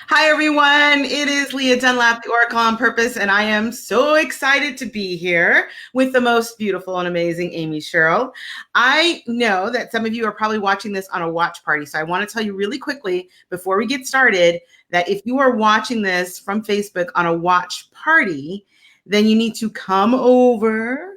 Hi, everyone. It is Leah Dunlap, the Oracle on Purpose, and I am so excited to be here with the most beautiful and amazing Amy Cheryl. I know that some of you are probably watching this on a watch party, so I want to tell you really quickly before we get started that if you are watching this from Facebook on a watch party, then you need to come over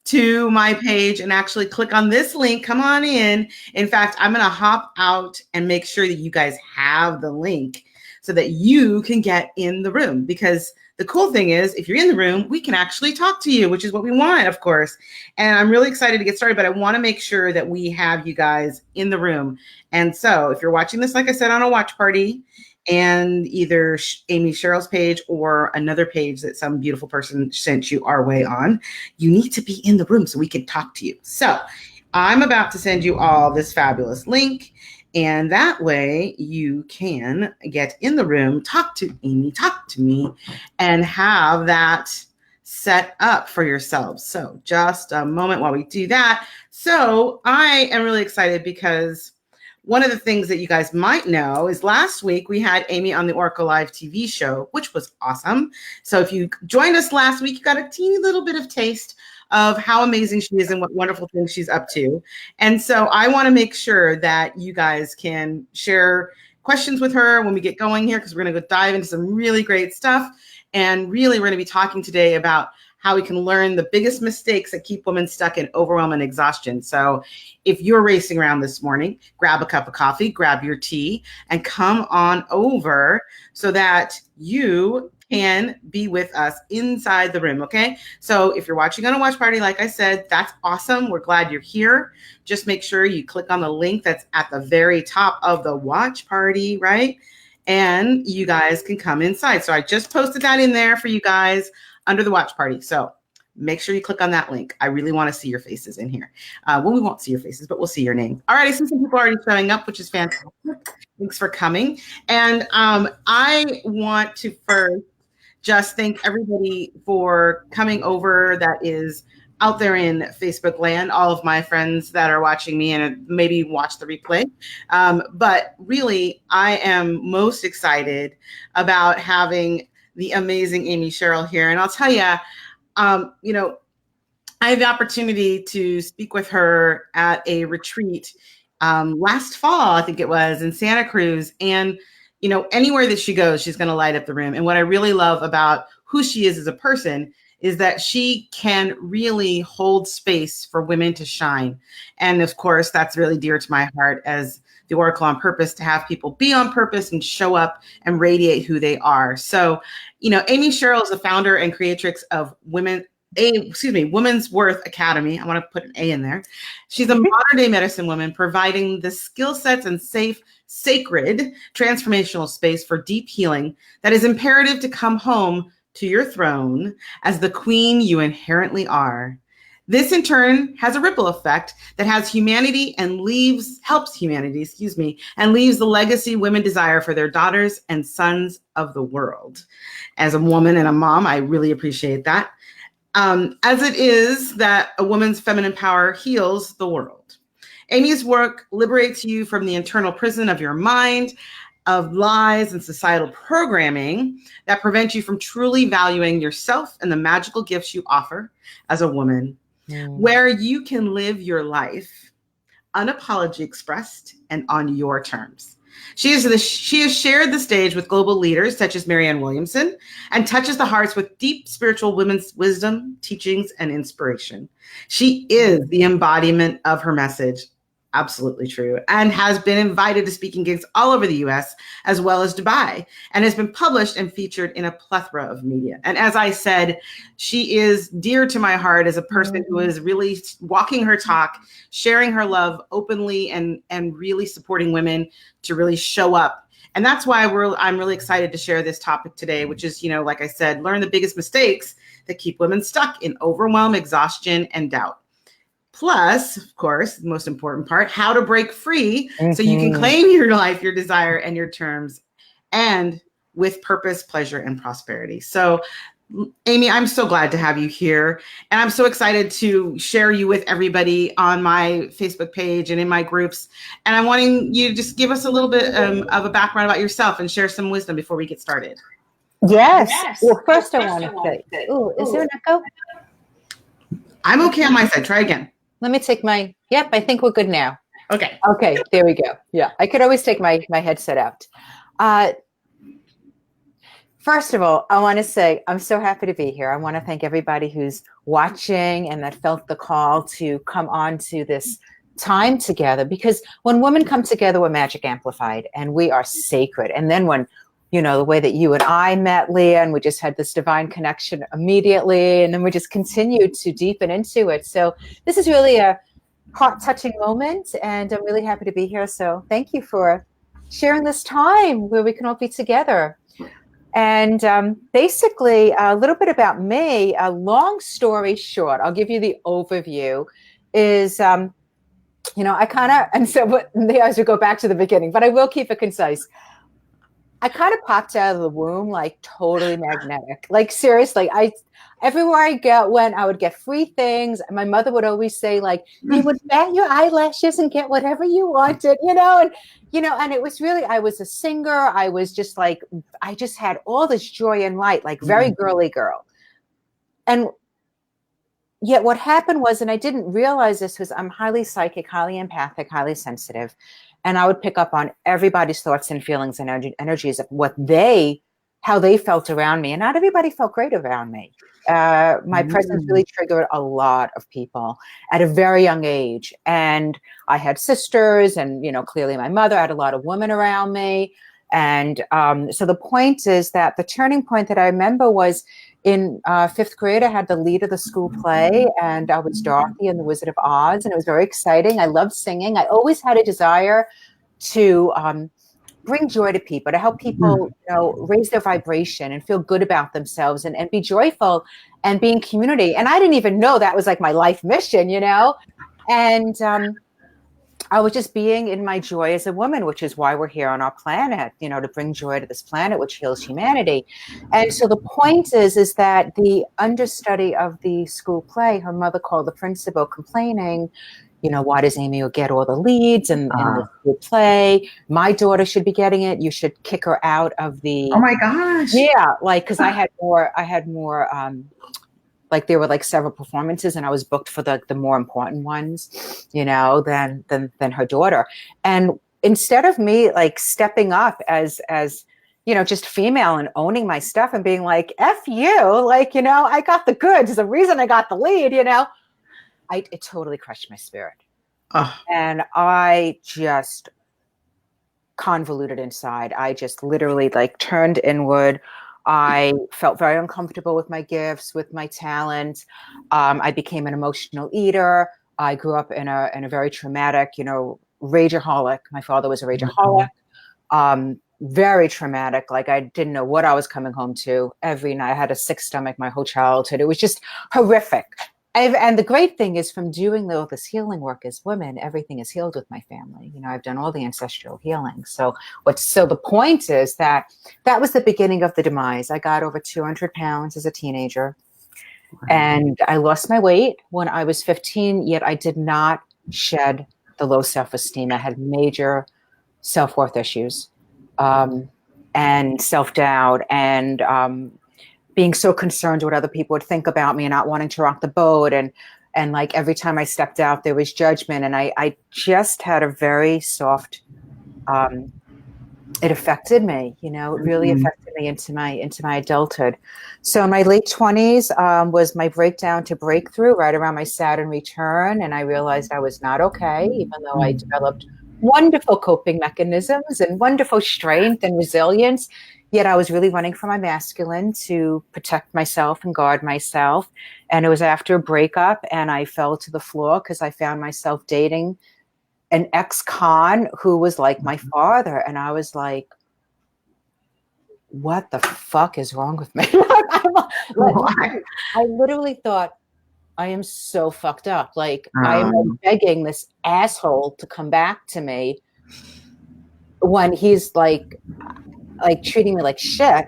to my page and actually click on this link. Come on in. In fact, I'm going to hop out and make sure that you guys have the link so that you can get in the room. Because the cool thing is, if you're in the room, we can actually talk to you, which is what we want, of course. And I'm really excited to get started, but I want to make sure that we have you guys in the room. And so if you're watching this, like I said, on a watch party, and either Amy Cheryl's page or another page that some beautiful person sent you our way on, you need to be in the room so we can talk to you. So I'm about to send you all this fabulous link, and that way you can get in the room, talk to Amy, talk to me, and have that set up for yourselves. So just a moment while we do that. So I am really excited because one of the things that you guys might know is last week we had Amy on the Oracle Live TV show, which was awesome. So if you joined us last week, you got a teeny little bit of taste of how amazing she is and what wonderful things she's up to. And so I want to make sure that you guys can share questions with her when we get going here, because we're going to go dive into some really great stuff. And really, we're going to be talking today about how we can learn the biggest mistakes that keep women stuck in overwhelm and exhaustion. So if you're racing around this morning, grab a cup of coffee, grab your tea, and come on over so that you can be with us inside the room, okay? So if you're watching on a watch party, like I said, that's awesome. We're glad you're here. Just make sure you click on the link that's at the very top of the watch party, right? And you guys can come inside. So I just posted that in there for you guys under the watch party. So make sure you click on that link. I really want to see your faces in here. Well, we won't see your faces, but we'll see your name. All right, I see some people already showing up, which is fantastic. Thanks for coming. And I want to first just thank everybody for coming over that is out there in Facebook land, all of my friends that are watching me and maybe watch the replay. But really, I am most excited about having the amazing Amy Cheryl here. And I'll tell you, I had the opportunity to speak with her at a retreat last fall, I think it was, in Santa Cruz. And, anywhere that she goes, she's going to light up the room. And what I really love about who she is as a person is that she can really hold space for women to shine. And of course, that's really dear to my heart as the Oracle on Purpose, to have people be on purpose and show up and radiate who they are. So, Amy Cheryl is the founder and creatrix of Women's Worth Academy. I want to put an A in there. She's a modern day medicine woman, providing the skill sets and safe, sacred, transformational space for deep healing that is imperative to come home to your throne as the queen you inherently are. This in turn has a ripple effect that has helps humanity, and leaves the legacy women desire for their daughters and sons of the world. As a woman and a mom, I really appreciate that. As it is that a woman's feminine power heals the world. Amy's work liberates you from the internal prison of your mind, of lies and societal programming that prevent you from truly valuing yourself and the magical gifts you offer as a woman, where you can live your life unapologetically expressed and on your terms. She has shared the stage with global leaders such as Marianne Williamson and touches the hearts with deep spiritual women's wisdom, teachings, and inspiration. She is the embodiment of her message. Absolutely true. And has been invited to speaking gigs all over the US as well as Dubai, and has been published and featured in a plethora of media. And as I said, she is dear to my heart as a person who is really walking her talk, sharing her love openly, and really supporting women to really show up. And that's why I'm really excited to share this topic today, which is, like I said, learn the biggest mistakes that keep women stuck in overwhelm, exhaustion, and doubt. Plus, of course, the most important part, how to break free so you can claim your life, your desire, and your terms, and with purpose, pleasure, and prosperity. So Amy, I'm so glad to have you here. And I'm so excited to share you with everybody on my Facebook page and in my groups. And I'm wanting you to just give us a little bit of a background about yourself and share some wisdom before we get started. Yes. Well, first I want to say, is there an echo? I'm okay on my side. Try again. Let me take yep, I think we're good now. Okay. Okay, there we go. Yeah, I could always take my headset out. First of all, I want to say I'm so happy to be here. I want to thank everybody who's watching and that felt the call to come on to this time together, because when women come together, we're magic amplified and we are sacred. And then when, the way that you and I met, Leah, and we just had this divine connection immediately, and then we just continued to deepen into it. So this is really a heart-touching moment, and I'm really happy to be here. So thank you for sharing this time where we can all be together. And basically, a little bit about me, a long story short, I'll give you the overview, is, I kind of, and so as we go back to the beginning, but I will keep it concise. I kind of popped out of the womb, like totally magnetic. Like seriously, everywhere I went, I would get free things. My mother would always say, like, you would bat your eyelashes and get whatever you wanted, and it was really, I was a singer. I was just like, I just had all this joy and light, like very girly girl. And yet what happened was, and I didn't realize this, was I'm highly psychic, highly empathic, highly sensitive. And I would pick up on everybody's thoughts and feelings and energies of how they felt around me. And not everybody felt great around me. My presence really triggered a lot of people at a very young age. And I had sisters and, clearly my mother. I had a lot of women around me. And so the point is that the turning point that I remember was in fifth grade. I had the lead of the school play, and I was Dorothy and the Wizard of Oz, and it was very exciting. I loved singing. I always had a desire to bring joy to people, to help people, raise their vibration and feel good about themselves and be joyful and be in community. And I didn't even know that was like my life mission, and I was just being in my joy as a woman, which is why we're here on our planet, to bring joy to this planet, which heals humanity. And so the point is that the understudy of the school play, her mother called the principal complaining, why does Amy get all the leads in the school play? My daughter should be getting it. You should kick her out of the. Oh my gosh. Yeah. Because I had more, like there were like several performances and I was booked for the more important ones, than her daughter. And instead of me like stepping up as just female and owning my stuff and being like, F you, like, I got the goods. There's a reason I got the lead, it totally crushed my spirit. And I just convoluted inside. I just literally like turned inward. I felt very uncomfortable with my gifts, with my talent. I became an emotional eater. I grew up in a very traumatic, rageaholic. My father was a rageaholic. Very traumatic. Like I didn't know what I was coming home to every night. I had a sick stomach my whole childhood. It was just horrific. And the great thing is from doing all this healing work as women, everything is healed with my family. I've done all the ancestral healing. So the point is that was the beginning of the demise. I got over 200 pounds as a teenager. Wow. And I lost my weight when I was 15, yet I did not shed the low self-esteem. I had major self-worth issues and self-doubt and being so concerned what other people would think about me and not wanting to rock the boat. And like every time I stepped out, there was judgment. And I just had a very soft, it affected me, it really affected me into my adulthood. So in my late 20s was my breakdown to breakthrough right around my Saturn return. And I realized I was not okay, even though I developed wonderful coping mechanisms and wonderful strength and resilience. Yet I was really running for my masculine to protect myself and guard myself. And it was after a breakup and I fell to the floor because I found myself dating an ex-con who was like my father. And I was like, what the fuck is wrong with me? I literally thought, I am so fucked up. Like I am begging this asshole to come back to me when he's like treating me like shit.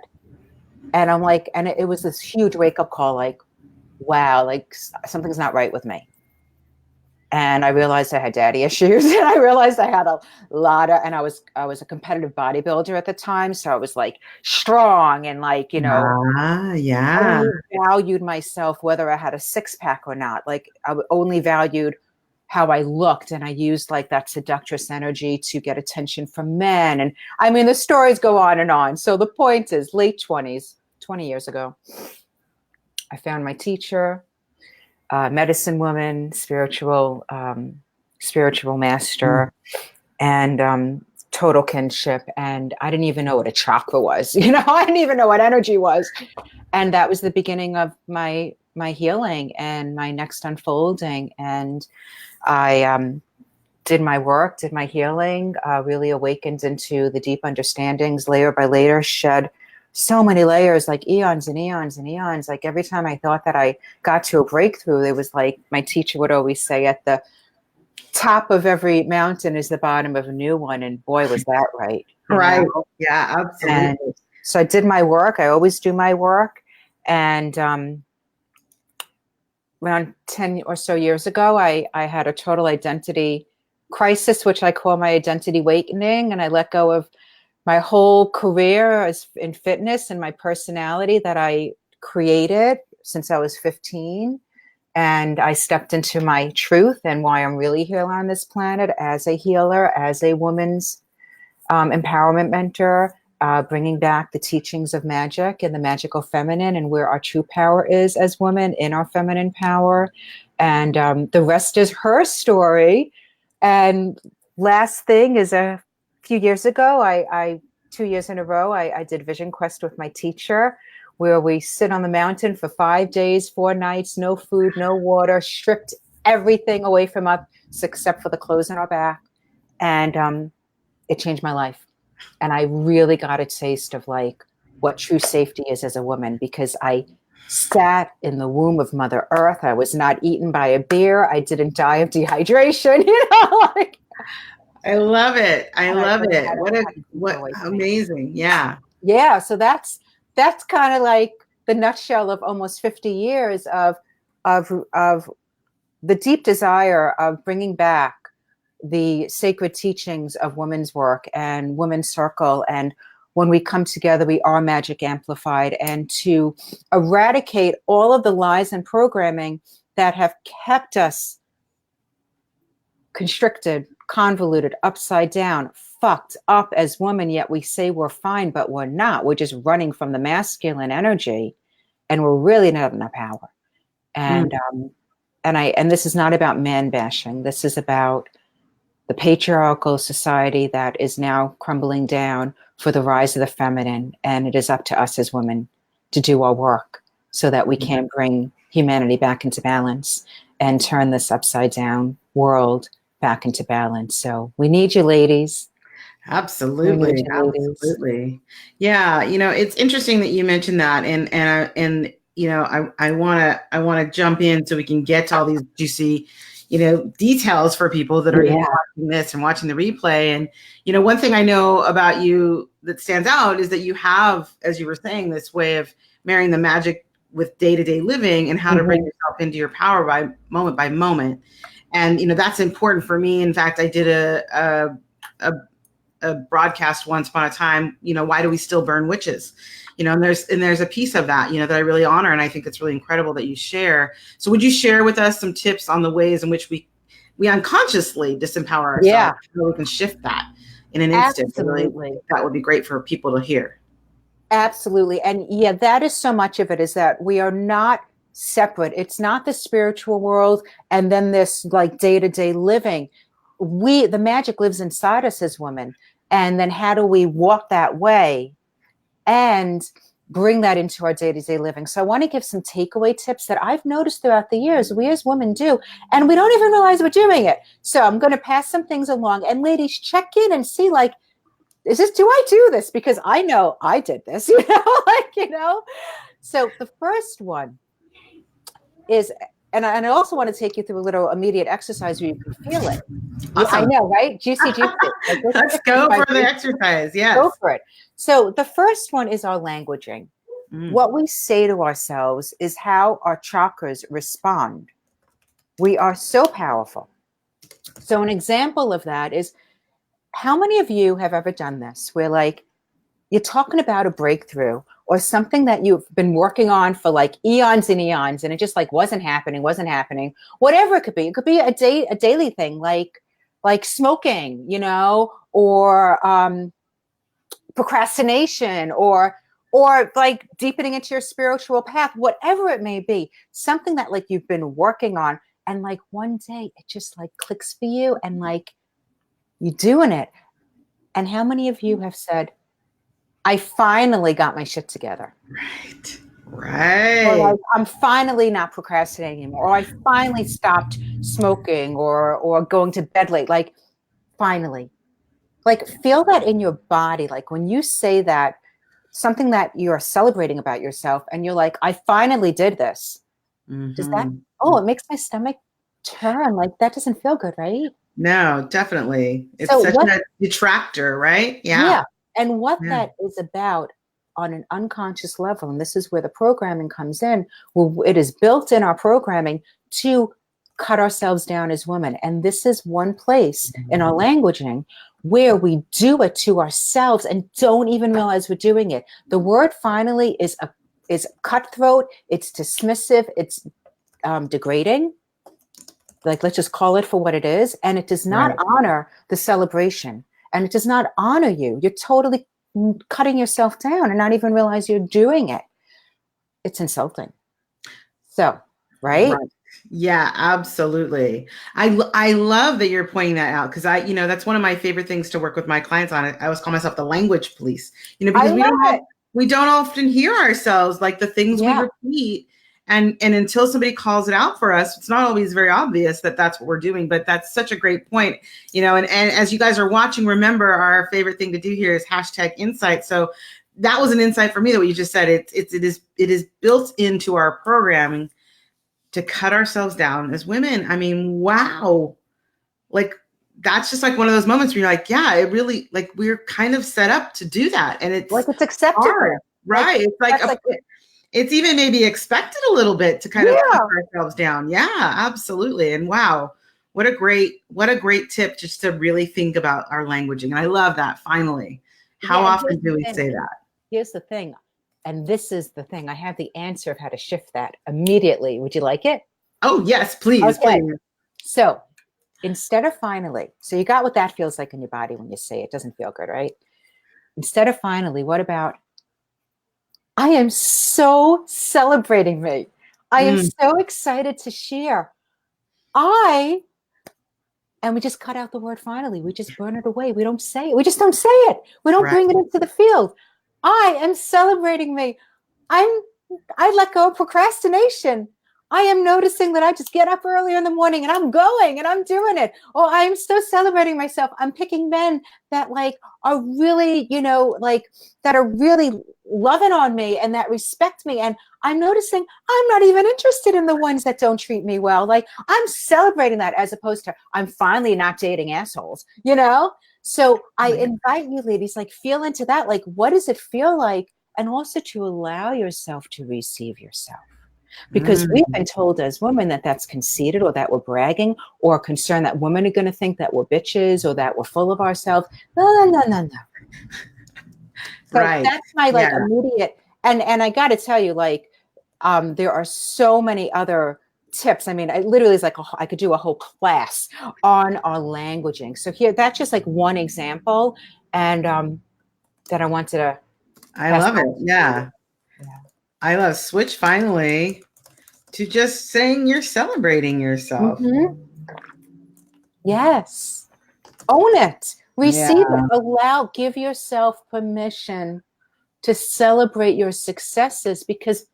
And I'm like, and it was this huge wake up call, like, wow, like something's not right with me. And I realized I had daddy issues, and I realized I had a lot of, and I was a competitive bodybuilder at the time. So I was like strong and like, Yeah. only valued myself, whether I had a six pack or not. Like I only valued how I looked, and I used like that seductress energy to get attention from men. And I mean, the stories go on and on. So the point is late 20s, 20 years ago, I found my teacher, medicine woman, spiritual master, and total kinship. And I didn't even know what a chakra was. I didn't even know what energy was. And that was the beginning of my healing and my next unfolding. And I did my work, did my healing, really awakened into the deep understandings layer by layer, shed so many layers, like eons and eons and eons. Like every time I thought that I got to a breakthrough, it was like my teacher would always say, at the top of every mountain is the bottom of a new one. And boy, was that right. Right. Yeah, absolutely. And so I did my work. I always do my work. And around 10 or so years ago, I had a total identity crisis, which I call my identity awakening. And I let go of my whole career in fitness and my personality that I created since I was 15. And I stepped into my truth and why I'm really here on this planet as a healer, as a woman's empowerment mentor, bringing back the teachings of magic and the magical feminine and where our true power is as women in our feminine power. And the rest is her story. And last thing is a few years ago, I 2 years in a row, I did Vision Quest with my teacher, where we sit on the mountain for 5 days, 4 nights, no food, no water, stripped everything away from us except for the clothes on our back. And it changed my life. And I really got a taste of like what true safety is as a woman, because I sat in the womb of Mother Earth. I was not eaten by a bear. I didn't die of dehydration, like. I love it. I love it. What amazing. Yeah. Yeah. So that's kind of like the nutshell of almost 50 years of the deep desire of bringing back the sacred teachings of women's work and women's circle. And when we come together, we are magic amplified, and to eradicate all of the lies and programming that have kept us constricted, convoluted, upside down, fucked up as women, yet we say we're fine, but we're not. We're just running from the masculine energy, and we're really not in our power. And and this is not about man bashing. This is about the patriarchal society that is now crumbling down for the rise of the feminine. And it is up to us as women to do our work so that we can bring humanity back into balance and turn this upside down world back into balance. So we need you, ladies. Absolutely. Absolutely. Yeah. It's interesting that you mentioned that. And I want to jump in so we can get to all these juicy, details for people that are watching this and watching the replay. And, one thing I know about you that stands out is that you have, as you were saying, this way of marrying the magic with day-to-day living and how to bring yourself into your power by moment. And, that's important for me. In fact, I did a broadcast once upon a time, why do we still burn witches? And there's a piece of that, that I really honor. And I think it's really incredible that you share. So would you share with us some tips on the ways in which we unconsciously disempower ourselves? Yeah. So we can shift that in an instant. Absolutely. Really, that would be great for people to hear. Absolutely. And yeah, that is so much of it, is that we are not separate. It's not the spiritual world and then this like day-to-day living. The magic lives inside us as women. And then how do we walk that way and bring that into our day-to-day living? So I want to give some takeaway tips that I've noticed throughout the years we as women do, and we don't even realize we're doing it. So I'm going to pass some things along, and ladies, check in and see, like, do I do this? Because I know I did this, So the first one is, and I also want to take you through a little immediate exercise where you can feel it. Awesome. I know, right? Juicy. Let's go for the exercise. Yes. Go for it. So the first one is our languaging. Mm. What we say to ourselves is how our chakras respond. We are so powerful. So an example of that is, how many of you have ever done this where like you're talking about a breakthrough or something that you've been working on for like eons and eons, and it just like wasn't happening, whatever it could be. It could be a daily thing, like smoking, you know, or procrastination, or like deepening into your spiritual path, whatever it may be, something that like you've been working on, and like one day it just like clicks for you, and like you're doing it. And how many of you have said, I finally got my shit together? Right. Or Right. like, I'm finally not procrastinating anymore. Or I finally stopped smoking or going to bed late. Like, finally. Like, feel that in your body. Like, when you say that, something that you're celebrating about yourself, and you're like, I finally did this. Does that, Mm-hmm. oh, it makes my stomach turn. Like, that doesn't feel good, right? No, definitely. It's So, such what a detractor, right? Yeah. Yeah. And what Yeah. that is about on an unconscious level, and this is where the programming comes in, well, it is built in our programming to cut ourselves down as women. And this is one place in our languaging where we do it to ourselves and don't even realize we're doing it. The word finally is cutthroat, it's dismissive, it's degrading. Like, let's just call it for what it is. And it does not Right. honor the celebration, and it does not honor you. You're totally cutting yourself down and not even realize you're doing it. It's insulting. So, right? Right. Yeah, absolutely. I love that you're pointing that out because that's one of my favorite things to work with my clients on. I always call myself the language police, I because love it. we don't often hear ourselves, like the things we Yeah. repeat, and until somebody calls it out for us, it's not always very obvious that that's what we're doing. But that's such a great point, and as you guys are watching, remember our favorite thing to do here is hashtag insight. So that was an insight for me that what you just said. It is built into our programming to cut ourselves down as women. I mean, wow. Like, that's just like one of those moments where you're like, yeah, it really, like, we're kind of set up to do that. And Like, it's it's acceptable. hard, right? It's like, That's like, it's even maybe expected a little bit to kind of keep yeah. ourselves down. Yeah, absolutely. And wow, what a great tip just to really think about our languaging. And I love that. Finally, how Yeah. And often do we say that? here's the thing. And this is the thing. I have the answer of how to shift that immediately. Would you like it? Oh, yes, please, Okay. please. So instead of finally, so you got what that feels like in your body when you say it doesn't feel good, right? Instead of finally, what about, I am so celebrating me. I am Mm, so excited to share. And we just cut out the word finally. We just burn it away. We don't say it. We just don't say it. We don't right. bring it into the field. I am celebrating me. I let go of procrastination. I am noticing that I just get up earlier in the morning and I'm going and I'm doing it. Or I'm still celebrating myself. I'm picking men that like are really, like that are really loving on me and that respect me. And I'm noticing I'm not even interested in the ones that don't treat me well. Like, I'm celebrating that as opposed to I'm finally not dating assholes, So I invite you ladies, like, feel into that. Like, what does it feel like? And also to allow yourself to receive yourself. Because we've Mm. been told as women that that's conceited, or that we're bragging, or concerned that women are going to think that we're bitches or that we're full of ourselves. No, no, no, no, no. So Right. that's my like Yeah. immediate, and I got to tell you, like, there are so many other tips. I mean, I literally is like I could do a whole class on our languaging. So here, that's just like one example, and that I wanted to I pass love it. on to you. Yeah. Yeah. I love switch finally to just saying you're celebrating yourself. Mm-hmm. Yes. Own it. Yeah. Receive it. Give yourself permission to celebrate your successes, because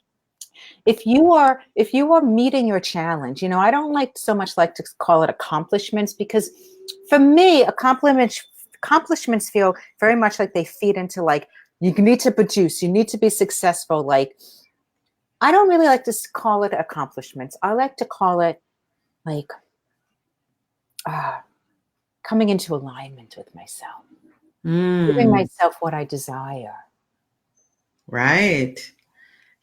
if you are meeting your challenge, I don't like so much like to call it accomplishments, because for me, accomplishments feel very much like they feed into like, you need to produce, you need to be successful. Like, I don't really like to call it accomplishments. I like to call it like coming into alignment with myself, giving Mm, myself what I desire. right.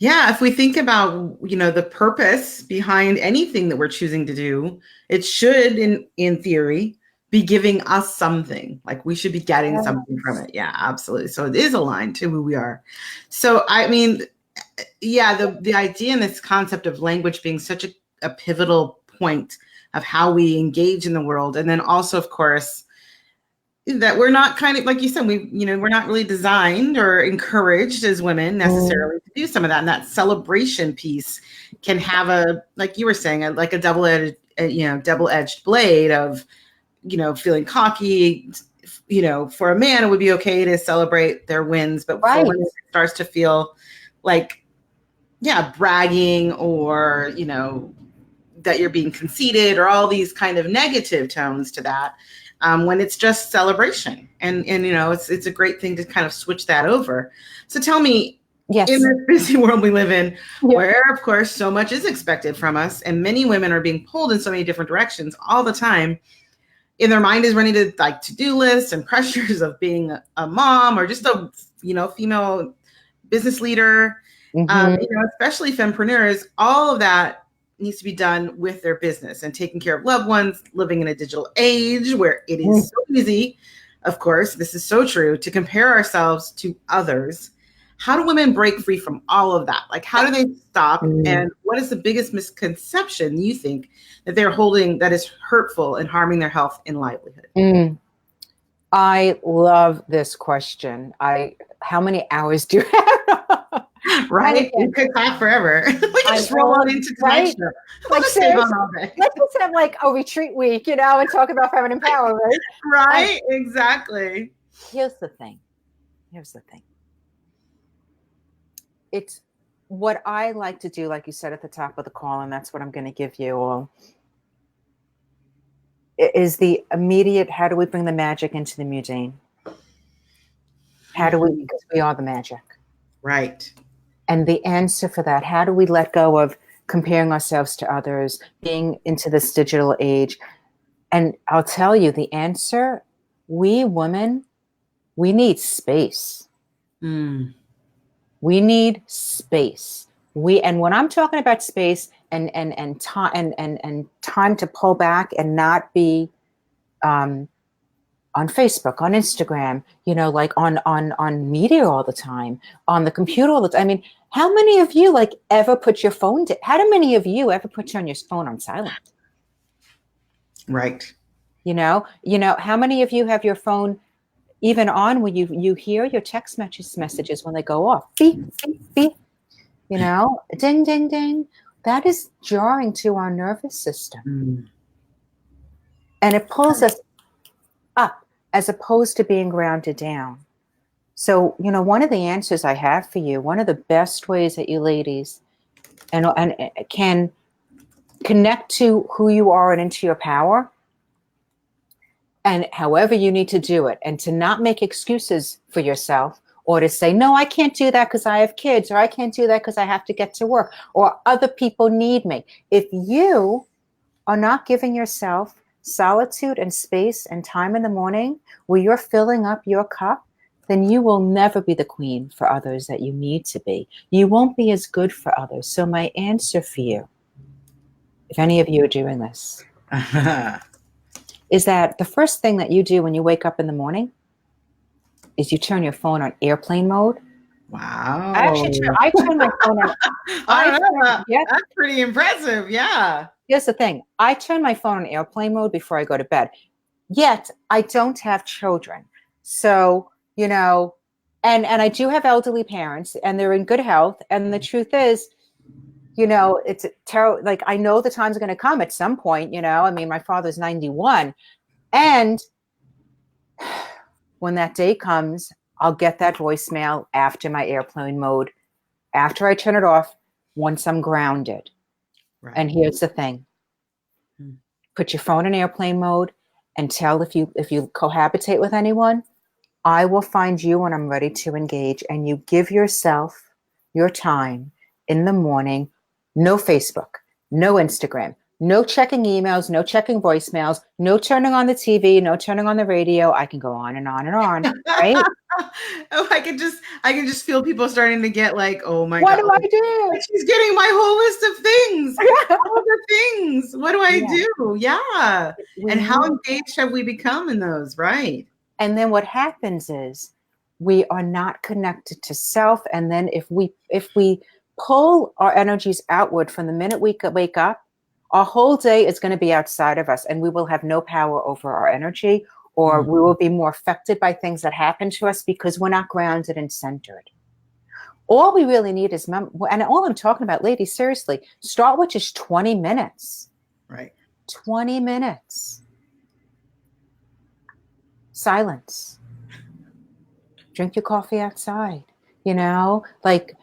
Yeah, if we think about, the purpose behind anything that we're choosing to do, it should, in theory, be giving us something. Like we should be getting something from it. Yeah, absolutely. So it is aligned to who we are. So I mean, yeah, the idea and this concept of language being such a pivotal point of how we engage in the world, and then also, of course, that we're not kind of like you said, we're not really designed or encouraged as women necessarily to do some of that. And that celebration piece can have like you were saying, like a double-edged blade of, feeling cocky. For a man, it would be okay to celebrate their wins, but for women, it starts to feel like, yeah, bragging or, that you're being conceited or all these kind of negative tones to that. When it's just celebration, and it's a great thing to kind of switch that over. So tell me, yes, in this busy world we live in, where of course so much is expected from us, and many women are being pulled in so many different directions all the time, and their mind is running to like to-do lists and pressures of being a mom or just a female business leader, especially fempreneurs. All of that needs to be done with their business and taking care of loved ones, living in a digital age where it is so easy, of course, this is so true, to compare ourselves to others. How do women break free from all of that? Like, how do they stop? And what is the biggest misconception you think that they're holding that is hurtful and harming their health and livelihood? I love this question. How many hours do you have? Right? We could talk forever. We could just roll on into tonight's show. Like, let's just have like a retreat week, and talk about feminine power, right? Right? Exactly. Here's the thing. It's what I like to do, like you said at the top of the call, and that's what I'm going to give you all, is the immediate, how do we bring the magic into the mundane? How do we, because we are the magic. Right. And the answer for that, how do we let go of comparing ourselves to others, being into this digital age? And I'll tell you the answer, we women, we need space. We need space. And when I'm talking about space and time and time to pull back and not be on Facebook, on Instagram, like on media all the time, on the computer all the time. I mean, how many of you ever put your phone how many of you ever put on your phone on silent? Right. How many of you have your phone even on when you hear your text messages when they go off? Beep, beep, beep. Ding, ding, ding. That is jarring to our nervous system. And it pulls us up as opposed to being grounded down. So, one of the answers I have for you, one of the best ways that you ladies and can connect to who you are and into your power, and however you need to do it, and to not make excuses for yourself, or to say, no, I can't do that because I have kids, or I can't do that because I have to get to work, or other people need me. If you are not giving yourself solitude and space and time in the morning where you're filling up your cup, then you will never be the queen for others that you need to be. You won't be as good for others. So my answer for you, if any of you are doing this, is that the first thing that you do when you wake up in the morning is you turn your phone on airplane mode. Wow. I turn my phone on. That's pretty impressive. Yeah. Here's the thing. I turn my phone on airplane mode before I go to bed. Yet I don't have children. So, and I do have elderly parents, and they're in good health. And the truth is, it's terrible. Like, I know the time's going to come at some point, I mean, my father's 91. And when that day comes, I'll get that voicemail after my airplane mode, after I turn it off, once I'm grounded. Right. And here's the thing. Put your phone in airplane mode and tell if you cohabitate with anyone, I will find you when I'm ready to engage. And you give yourself your time in the morning. No Facebook, no Instagram, No checking emails, no checking voicemails, no turning on the TV, no turning on the radio. I can go on and on and on, right? Oh, I can just feel people starting to get like, oh my What God, do I do? like she's getting my whole list of things, all the things. What do I Yeah. do? Yeah. And how engaged have we become in those, right? And then what happens is we are not connected to self. And then if we pull our energies outward from the minute we wake up, our whole day is going to be outside of us, and we will have no power over our energy, or we will be more affected by things that happen to us because we're not grounded and centered. All we really need is, and all I'm talking about, ladies, seriously, start with just 20 minutes. Right. 20 minutes. Silence. Drink your coffee outside, like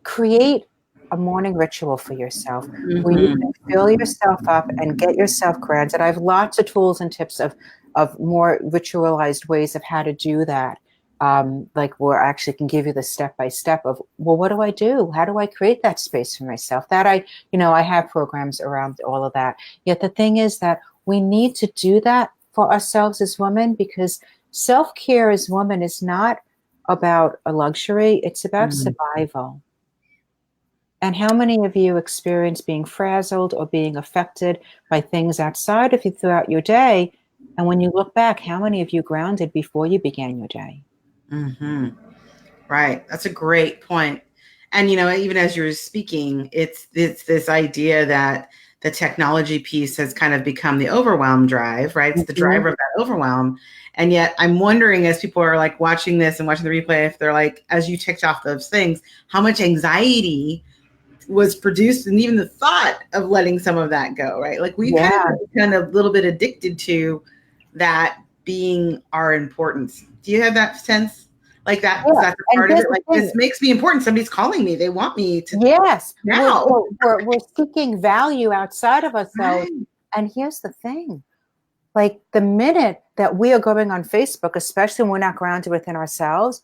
create a morning ritual for yourself where you can fill yourself up and get yourself grounded. I have lots of tools and tips of more ritualized ways of how to do that. Like where I actually can give you the step-by-step of, well, what do I do? How do I create that space for myself? That I have programs around all of that. Yet the thing is that we need to do that for ourselves as women, because self-care as women is not about a luxury. It's about survival. And how many of you experience being frazzled or being affected by things outside of you throughout your day? And when you look back, how many of you grounded before you began your day? Mm-hmm. Right. That's a great point. And, even as you were speaking, it's this idea that the technology piece has kind of become the overwhelm drive, right? It's the driver of that overwhelm. And yet I'm wondering, as people are like watching this and watching the replay, if they're like, as you ticked off those things, how much anxiety was produced and even the thought of letting some of that go, right? Like we kind of a little bit addicted to that being our importance. Do you have that sense? Like that, that's a part of it. Like, this makes me important. Somebody's calling me. They want me to. Yes. Now. We're seeking value outside of ourselves. Right. And here's the thing. Like the minute that we are going on Facebook, especially when we're not grounded within ourselves,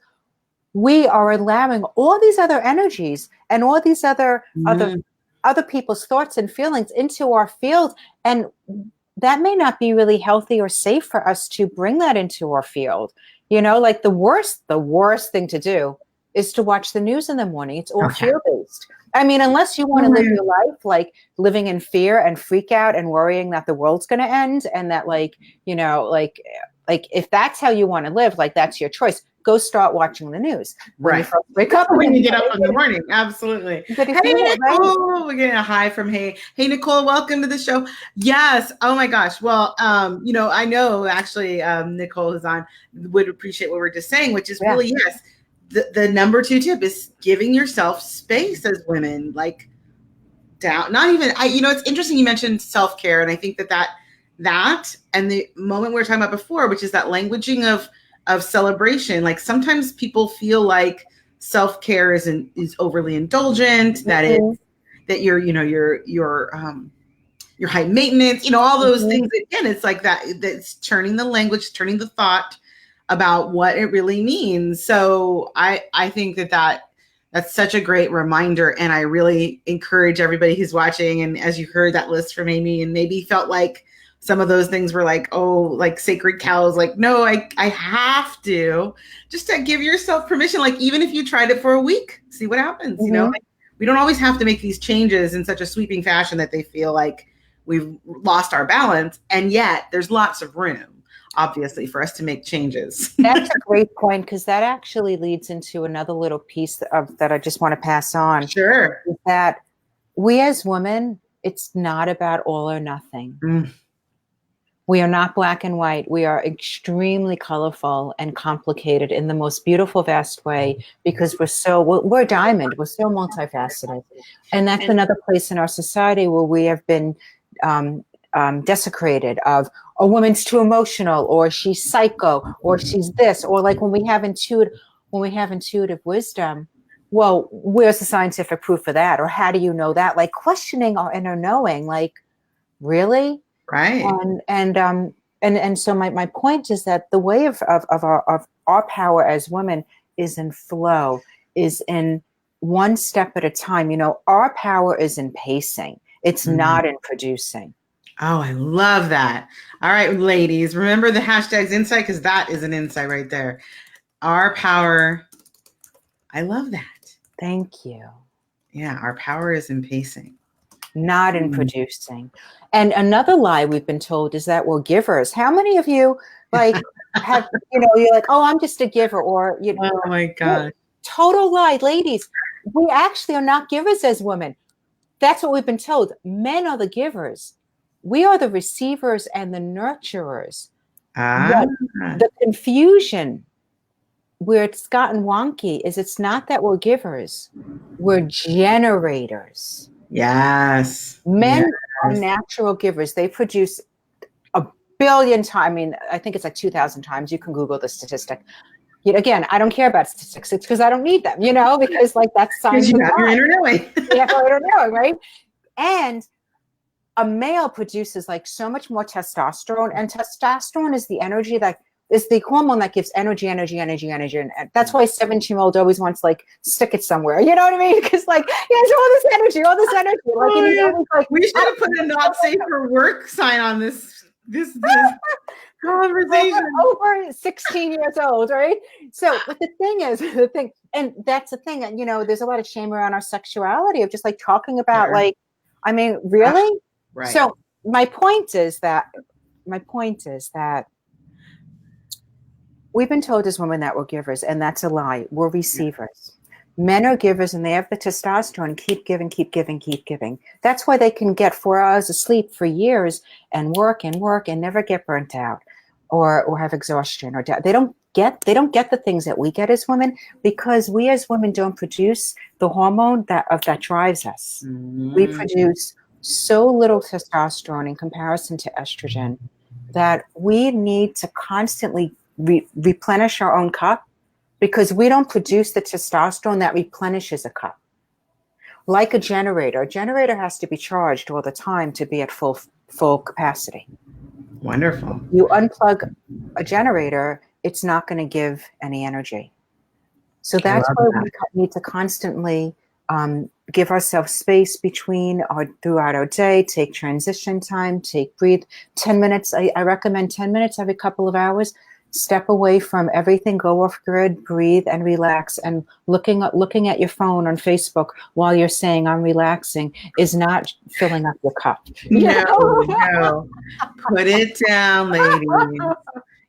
we are allowing all these other energies and all these other people's thoughts and feelings into our field. And that may not be really healthy or safe for us to bring that into our field. Like the worst thing to do is to watch the news in the morning. It's all fear-based. I mean, unless you want to live your life like living in fear and freak out and worrying that the world's going to end, and that like if that's how you want to live, like that's your choice. Go start watching the news. When you first wake up, when you get up in the morning. Absolutely. Hey, Nicole, we're getting a hi from Hey Nicole, welcome to the show. Yes. Oh my gosh. Well, I know actually Nicole is on, would appreciate what we're just saying, which is really, yes. The number 2 tip is giving yourself space as women, like down, not even, it's interesting you mentioned self-care. And I think that and the moment we were talking about before, which is that languaging of celebration. Like sometimes people feel like self-care is overly indulgent, that you're high maintenance, all those things. Again, it's like that's turning the language, turning the thought about what it really means. So I think that's such a great reminder. And I really encourage everybody who's watching, and as you heard that list from Amy and maybe felt like some of those things were like, oh, like sacred cows, like, no, I have to, just to give yourself permission. Like, even if you tried it for a week, see what happens. Like, we don't always have to make these changes in such a sweeping fashion that they feel like we've lost our balance. And yet there's lots of room, obviously, for us to make changes. That's a great point, because that actually leads into another little piece that I just want to pass on. Sure. Is that we as women, it's not about all or nothing. We are not black and white. We are extremely colorful and complicated in the most beautiful, vast way, because we're a diamond. We're so multifaceted. And that's another place in our society where we have been desecrated of a woman's too emotional, or she's psycho, or she's this, or like when we have intuitive wisdom, well, where's the scientific proof for that? Or how do you know that? Like questioning our inner knowing, like, really? Right. And so my point is that the way of our power as women is in flow, is in one step at a time. Our power is in pacing. It's not in producing. Oh, I love that. All right, ladies, remember the hashtags insight, because that is an insight right there. Our power. I love that. Thank you. Yeah, our power is in pacing. Not in producing. And another lie we've been told is that we're givers. How many of you like have, you're like, oh, I'm just a giver, or oh my God. Total lie. Ladies, we actually are not givers as women. That's what we've been told. Men are the givers. We are the receivers and the nurturers. The confusion where it's gotten wonky is it's not that we're givers, we're generators. Yes. Men are natural givers. They produce a billion times. I mean, I think it's like 2,000 times. You can Google the statistic. Again, I don't care about statistics. It's because I don't need them, because like that's science. You have your inner knowing. You have your inner knowing, right? And a male produces like so much more testosterone, and testosterone is the energy that is the hormone that gives energy. And that's why a 17-year-old always wants like stick it somewhere. You know what I mean? Because like he has all this energy. Like, we should have put a not safe for work sign on this conversation. Over 16 years old, right? So, but the thing is, and that's the thing, there's a lot of shame around our sexuality of just like talking about like, I mean, really? Right. So my point is that we've been told as women that we're givers, and that's a lie. We're receivers. Men are givers, and they have the testosterone. Keep giving. That's why they can get 4 hours of sleep for years and work and never get burnt out or have exhaustion or doubt. They don't get the things that we get as women, because we as women don't produce the hormone that drives us. We produce so little testosterone in comparison to estrogen that we need to constantly replenish our own cup, because we don't produce the testosterone that replenishes a cup. Like a generator has to be charged all the time to be at full capacity. Wonderful. You unplug a generator, it's not going to give any energy. So that's why we need to constantly give ourselves space throughout our day, take transition time, breathe 10 minutes. I recommend 10 minutes every couple of hours. Step away from everything, go off grid, breathe and relax. And looking at your phone on Facebook while you're saying I'm relaxing is not filling up your cup. No. Put it down, ladies.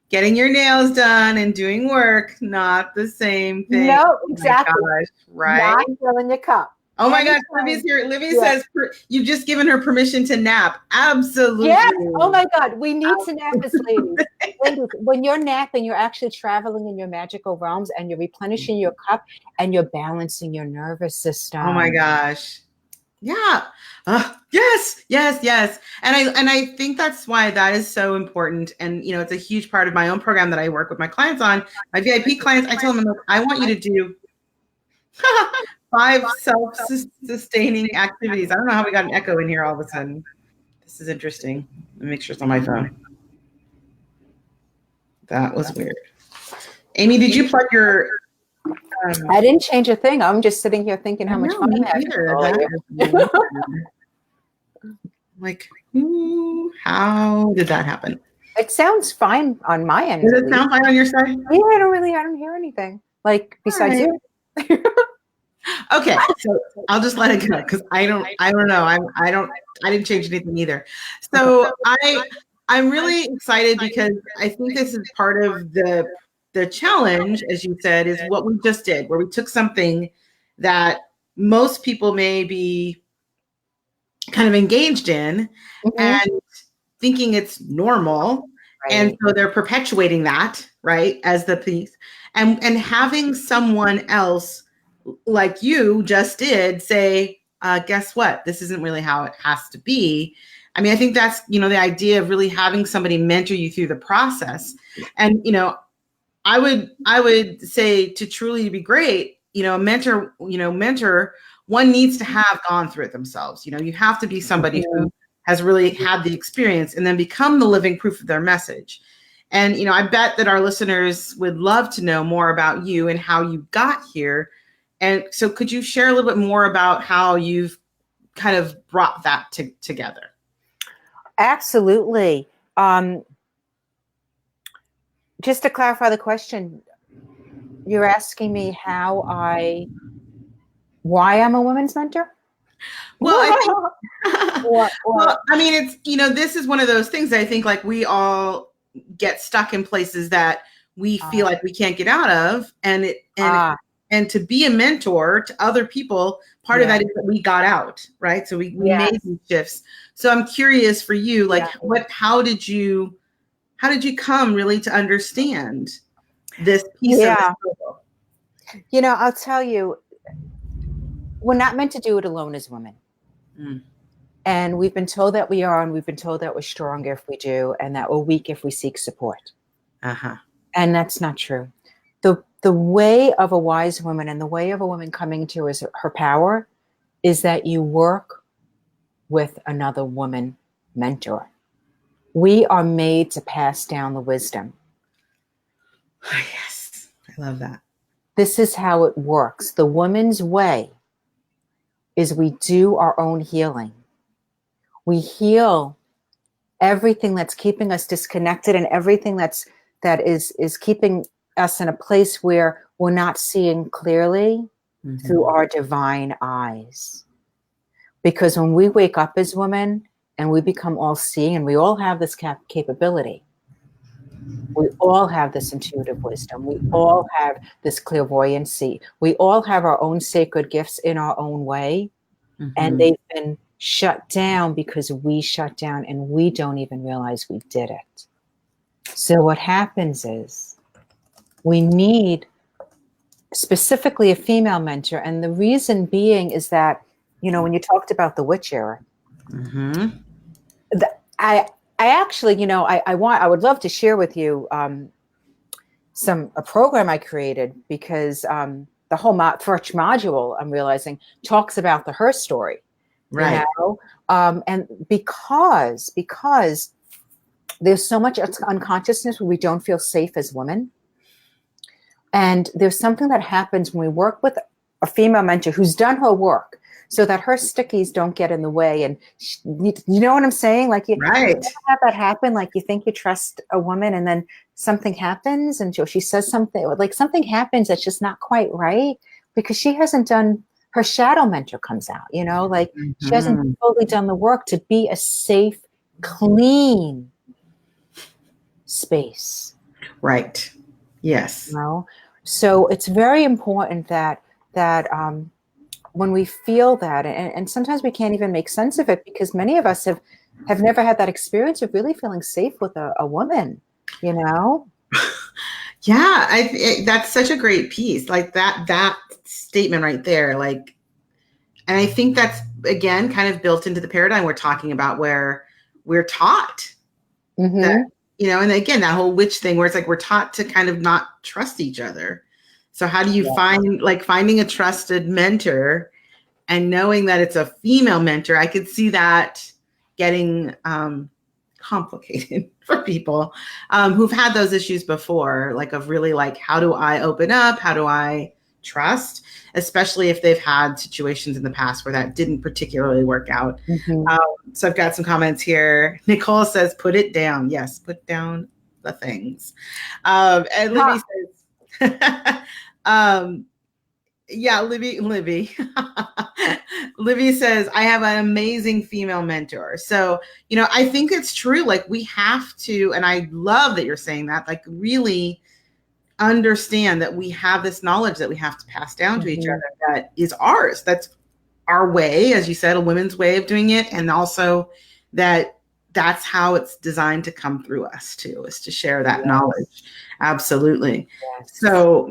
Getting your nails done and doing work, not the same thing. No, exactly. Oh my gosh, right? Not filling your cup. Oh my gosh, Libby's here. Libby says you've just given her permission to nap. Absolutely. Yes. Oh my God, we need to nap as ladies. When you're napping, you're actually traveling in your magical realms, and you're replenishing your cup, and you're balancing your nervous system. Oh my gosh. Yeah. Yes. And I think that's why that is so important. And it's a huge part of my own program that I work with my clients on. My VIP clients, I tell them, I want you to do 5 self-sustaining activities. I don't know how we got an echo in here all of a sudden. This is interesting. Let me make sure it's on my phone. That was weird. Amy, did you plug your... I didn't change a thing. I'm just sitting here thinking how much fun I had. Like, how did that happen? It sounds fine on my end. Does it sound fine on your side? Yeah, I don't hear anything. Like besides you. Okay, so I'll just let it go, because I don't know. I didn't change anything either. So I'm really excited, because I think this is part of the challenge, as you said, is what we just did, where we took something that most people may be kind of engaged in and thinking it's normal. Right. And so they're perpetuating that, right, as the piece. And having someone else like you just did say, guess what? This isn't really how it has to be. I mean, I think that's, the idea of really having somebody mentor you through the process. And, I would say, to truly be great, mentor, one needs to have gone through it themselves. You have to be somebody who has really had the experience and then become the living proof of their message. And, I bet that our listeners would love to know more about you and how you got here. And so could you share a little bit more about how you've kind of brought that together? Absolutely. Just to clarify the question, you're asking me why I'm a women's mentor? Well, I think, or, well, I mean, it's, this is one of those things that I think like we all get stuck in places that we feel like we can't get out of. And to be a mentor to other people, part of that is that we got out, right? So we made these shifts. So I'm curious for you, like how did you come really to understand this piece of it? I'll tell you, we're not meant to do it alone as women. And we've been told that we are, and we've been told that we're stronger if we do, and that we're weak if we seek support. And that's not true. The way of a wise woman and the way of a woman coming to her power is that you work with another woman mentor. We are made to pass down the wisdom. Yes, I love that. This is how it works. The woman's way is we do our own healing. We heal everything that's keeping us disconnected and everything that is keeping us in a place where we're not seeing clearly through our divine eyes. Because when we wake up as women and we become all seeing, and we all have this capability, we all have this intuitive wisdom, we all have this clairvoyancy, we all have our own sacred gifts in our own way, and they've been shut down because we shut down and we don't even realize we did it. So what happens is we need specifically a female mentor. And the reason being is that, when you talked about the witch era, I actually, I would love to share with you a program I created, because the whole first module, I'm realizing, talks about the her story. Right. And because there's so much unconsciousness where we don't feel safe as women. And there's something that happens when we work with a female mentor who's done her work so that her stickies don't get in the way. And you know what I'm saying? Like you have that happen. Like you think you trust a woman and then something happens and she says something, like something happens that's just not quite right because she hasn't done, her shadow mentor comes out, like she hasn't totally done the work to be a safe, clean space. Right. Yes. So it's very important that when we feel that, and sometimes we can't even make sense of it because many of us have never had that experience of really feeling safe with a woman, Yeah, that's such a great piece. Like that statement right there, like, and I think that's, again, kind of built into the paradigm we're talking about where we're taught that, and again, that whole witch thing where it's like we're taught to kind of not trust each other. So how do you finding a trusted mentor and knowing that it's a female mentor? I could see that getting complicated for people who've had those issues before, like of really like, how do I open up? How do I trust? Especially if they've had situations in the past where that didn't particularly work out. So I've got some comments here. Nicole says, put it down. Yes, put down the things. And Libby says, yeah, Libby. Libby says, I have an amazing female mentor. So, I think it's true. Like we have to, and I love that you're saying that, like really understand that we have this knowledge that we have to pass down to each other that is ours. That's our way, as you said, a women's way of doing it. And also that's how it's designed to come through us too, is to share that knowledge. Absolutely. So,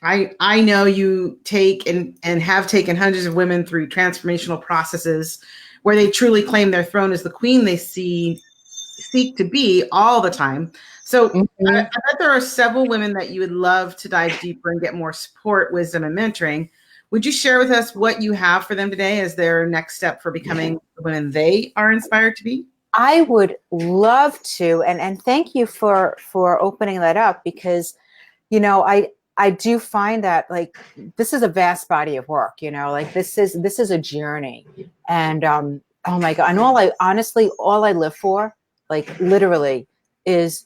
I know you take and have taken hundreds of women through transformational processes where they truly claim their throne as the queen they seek to be all the time. So I bet there are several women that you would love to dive deeper and get more support, wisdom, and mentoring. Would you share with us what you have for them today as their next step for becoming the women they are inspired to be? I would love to, and thank you for opening that up because, I do find that like this is a vast body of work, you know, like this is a journey. And oh my God. And all I live for, like literally, is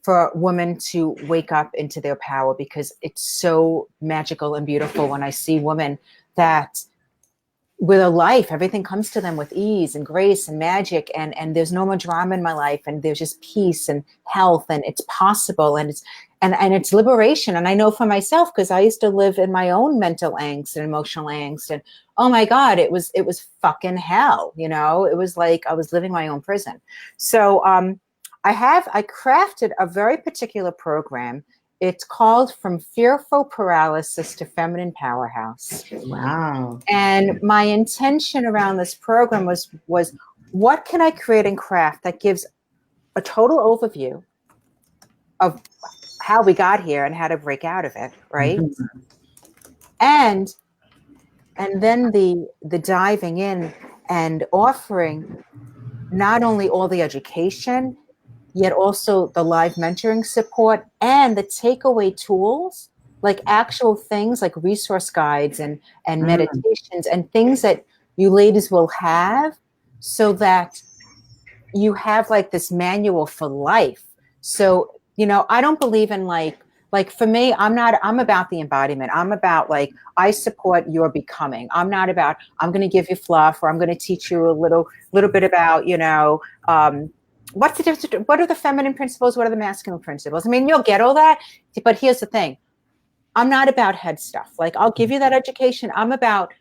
for women to wake up into their power, because it's so magical and beautiful when I see women that with a life, everything comes to them with ease and grace and magic, and there's no more drama in my life, and there's just peace and health, and it's possible, and it's liberation. And I know for myself, because I used to live in my own mental angst and emotional angst, and oh my God, it was fucking hell, you know. It was like I was living my own prison. So I crafted a very particular program. It's called From Fearful Paralysis to Feminine Powerhouse. Wow. And my intention around this program was what can I create and craft that gives a total overview of how we got here and how to break out of it, right? Mm-hmm. And then the diving in and offering not only all the education, yet also the live mentoring support and the takeaway tools, like actual things like resource guides and meditations and things that you ladies will have, so that you have like this manual for life. So, you know, I don't believe in like for me, I'm about the embodiment. I'm about like, I support your becoming. I'm not about, I'm going to give you fluff, or I'm going to teach you a little bit about, you know, what's the difference? What are the feminine principles? What are the masculine principles? I mean, you'll get all that, but here's the thing. I'm not about head stuff. Like, I'll give you that education. I'm about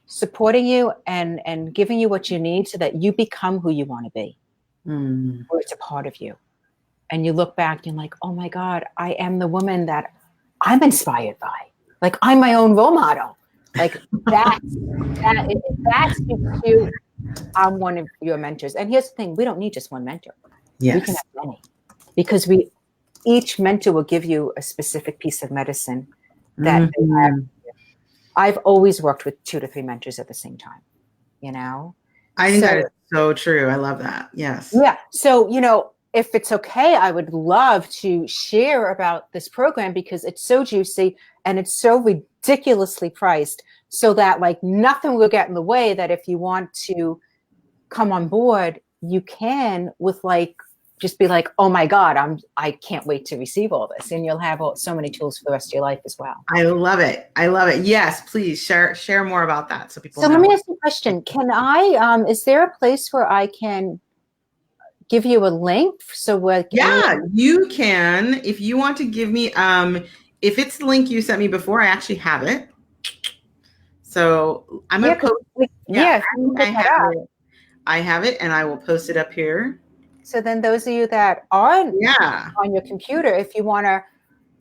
supporting you and giving you what you need so that you become who you want to be, or it's a part of you. And you look back and you're like, oh my God, I am the woman that I'm inspired by. Like, I'm my own role model. Like that's you. I'm one of your mentors. And here's the thing, we don't need just one mentor. Yes. We can have many, because each mentor will give you a specific piece of medicine that they have. I've always worked with 2 to 3 mentors at the same time, you know? I think that is so true. I love that. Yes. Yeah. So, you know, if it's okay, I would love to share about this program, because it's so juicy and it's so ridiculously priced, so that like nothing will get in the way, that if you want to come on board, you can, with like, just be like, oh my God, I can't wait to receive all this. And you'll have so many tools for the rest of your life as well. I love it. I love it. Yes, please share more about that. So people know. Let me ask you a question. Can I, is there a place where I can give you a link? So what? Yeah, you can. If you want to give me, if it's the link you sent me before, I actually have it. So I'm going to post. I have it, and I will post it up here. So then those of you that aren't on your computer, if you want to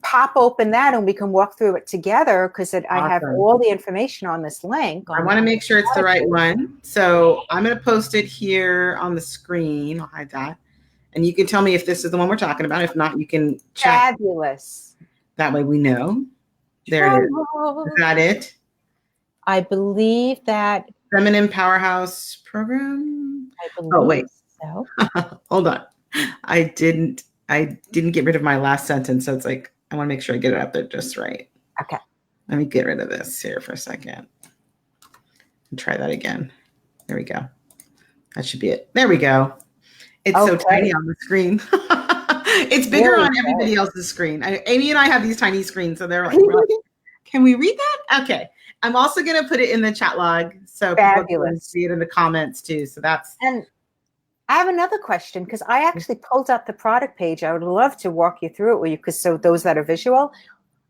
pop open that and we can walk through it together, because I have all the information on this link. I want to make sure it's the right one. So I'm going to post it here on the screen. I'll hide that. And you can tell me if this is the one we're talking about. If not, you can check. Fabulous. That way we know. There it is. Is that it? I believe that. Feminine Powerhouse Program? I believe so. Hold on. I didn't get rid of my last sentence. So it's like, I want to make sure I get it up there just right. Okay. Let me get rid of this here for a second. And try that again. There we go. That should be it. There we go. It's so tiny on the screen. It's bigger on everybody else's screen. Amy and I have these tiny screens, so they're like, well, can we read that? Okay. I'm also going to put it in the chat log, so people can see it in the comments too. So that's. And I have another question, because I actually pulled up the product page. I would love to walk you through it with you, because so those that are visual,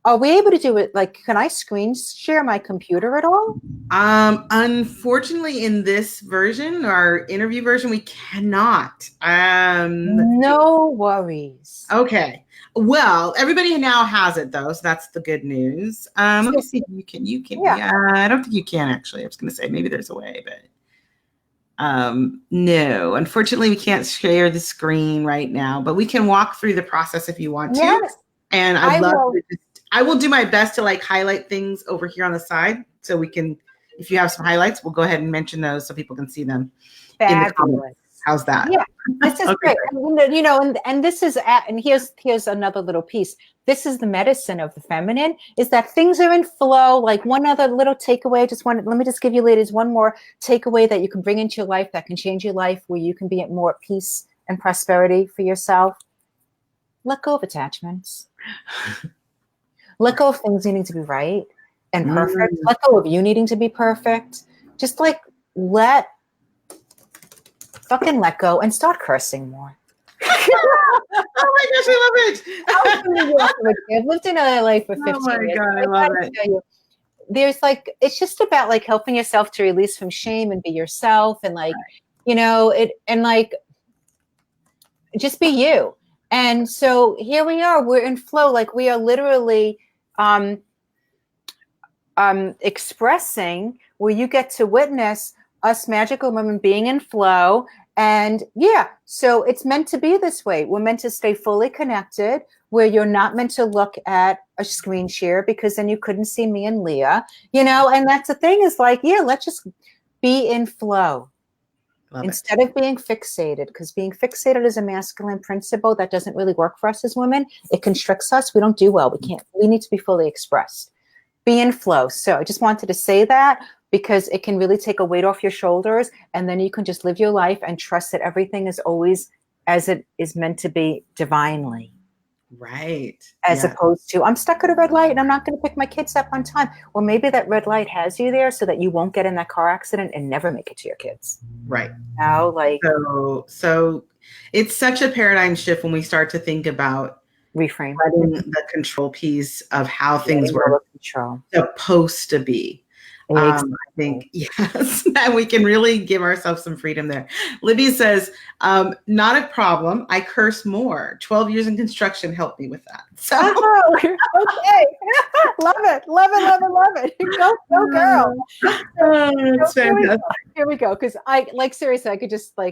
are we able to do it? Like, can I screen share my computer at all? Unfortunately, in this version, our interview version, we cannot. No worries. Okay. Well, everybody now has it though, so that's the good news. Let me see if you can. Yeah, I don't think you can actually. I was going to say maybe there's a way, but no, unfortunately, we can't share the screen right now. But we can walk through the process if you want to. Yes. And I will do my best to like highlight things over here on the side, so we can. If you have some highlights, we'll go ahead and mention those so people can see them. Fabulous. How's that? Yeah, this is Okay, great. And this is, and here's another little piece. This is the medicine of the feminine, is that things are in flow. Like one other little takeaway, let me just give you ladies one more takeaway that you can bring into your life that can change your life, where you can be at more peace and prosperity for yourself. Let go of attachments. Let go of things needing to be right and perfect. Let go of you needing to be perfect. Just like fucking let go and start cursing more. Oh my gosh, I love it. I've lived in LA for 15 years. Oh my God, I love it. Tell you, there's like, it's just about like helping yourself to release from shame and be yourself, and like, just be you. And so here we are, we're in flow. Like we are literally expressing, where you get to witness us magical women being in flow. And so it's meant to be this way. We're meant to stay fully connected, where you're not meant to look at a screen share, because then you couldn't see me and Leah, and that's the thing, is like, let's just be in flow. Instead of being fixated, because being fixated is a masculine principle that doesn't really work for us as women. It constricts us. We don't do well. We need to be fully expressed. Be in flow. So I just wanted to say that, because it can really take a weight off your shoulders, and then you can just live your life and trust that everything is always as it is meant to be divinely. Right. As opposed to, I'm stuck at a red light and I'm not going to pick my kids up on time. Well, maybe that red light has you there so that you won't get in that car accident and never make it to your kids. Right. So it's such a paradigm shift when we start to think about reframe the control piece of how things were supposed to be. I think, yes, and we can really give ourselves some freedom there. Libby says, not a problem. I curse more. 12 years in construction helped me with that. So. Oh, okay. Love it. Go girl. It's fantastic. Here we go. Because seriously,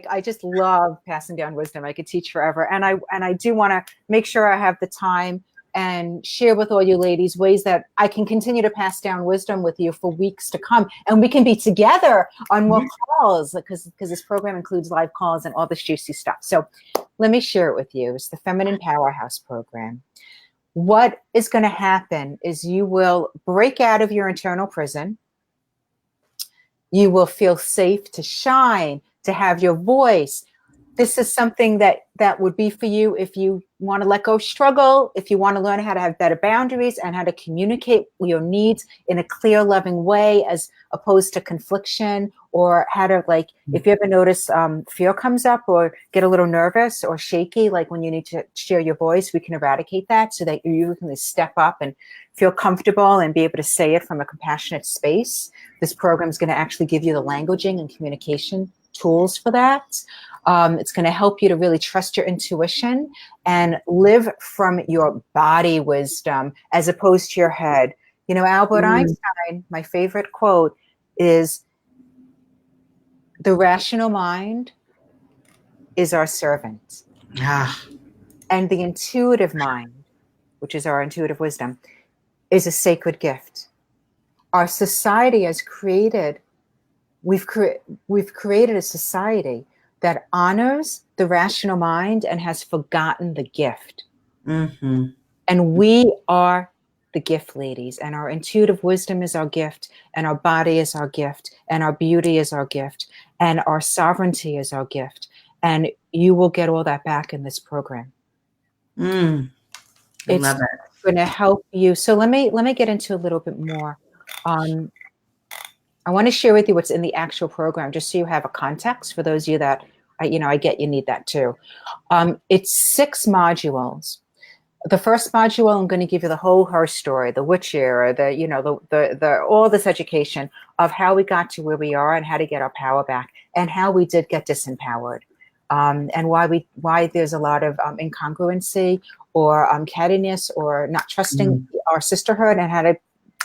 I just love passing down wisdom. I could teach forever. And I do want to make sure I have the time and share with all you ladies ways that I can continue to pass down wisdom with you for weeks to come. And we can be together on more calls, because this program includes live calls and all this juicy stuff. So let me share it with you. It's the Feminine Powerhouse program. What is going to happen is you will break out of your internal prison. You will feel safe to shine, to have your voice. This is something that would be for you if you want to let go of struggle, if you want to learn how to have better boundaries and how to communicate your needs in a clear, loving way, as opposed to confliction, or how to, like, if you ever notice fear comes up or get a little nervous or shaky, like when you need to share your voice, we can eradicate that so that you can step up and feel comfortable and be able to say it from a compassionate space. This program is going to actually give you the languaging and communication tools for that. It's going to help you to really trust your intuition and live from your body wisdom as opposed to your head. Albert Einstein, my favorite quote is, "The rational mind is our servant. And the intuitive mind, which is our intuitive wisdom, is a sacred gift." Our society has created, we've created a society that honors the rational mind and has forgotten the gift. Mm-hmm. And we are the gift, ladies, and our intuitive wisdom is our gift, and our body is our gift, and our beauty is our gift, and our sovereignty is our gift. And you will get all that back in this program. I love it. It's going to help you. So let me get into a little bit more. I want to share with you what's in the actual program, just so you have a context for those of you that, I get you need that too. It's 6 modules. The first module, I'm going to give you the whole her story, the witch era, the all this education of how we got to where we are and how to get our power back, and how we did get disempowered, and why there's a lot of incongruency or cattiness or not trusting our sisterhood, and how to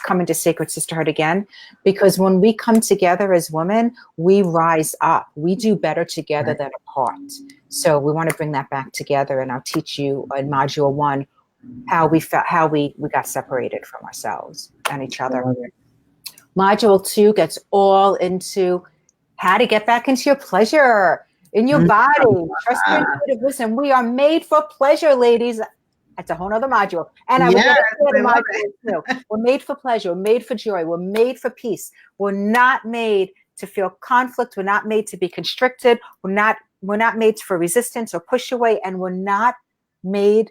come into sacred sisterhood again. Because when we come together as women, we rise up. We do better together than apart. So we want to bring that back together, and I'll teach you in module 1 how we got separated from ourselves and each other. Module 2 gets all into how to get back into your pleasure. in your body. Trust your intuitive wisdom. We are made for pleasure, ladies. That's a whole nother module. And I would never say the module too. We're made for pleasure. We're made for joy. We're made for peace. We're not made to feel conflict. We're not made to be constricted. We're not made for resistance or push away. And we're not made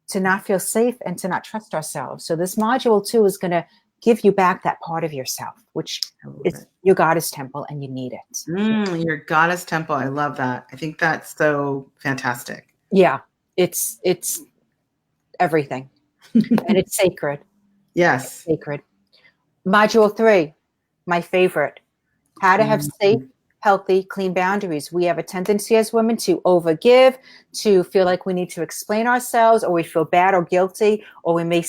to not feel safe and to not trust ourselves. So this module too is going to give you back that part of yourself, which is your goddess temple, and you need it. Your goddess temple. I love that. I think that's so fantastic. Yeah. It's everything. And it's sacred. Yes. It's sacred. Module 3, my favorite. How to have safe, healthy, clean boundaries. We have a tendency as women to overgive, to feel like we need to explain ourselves, or we feel bad or guilty, or we may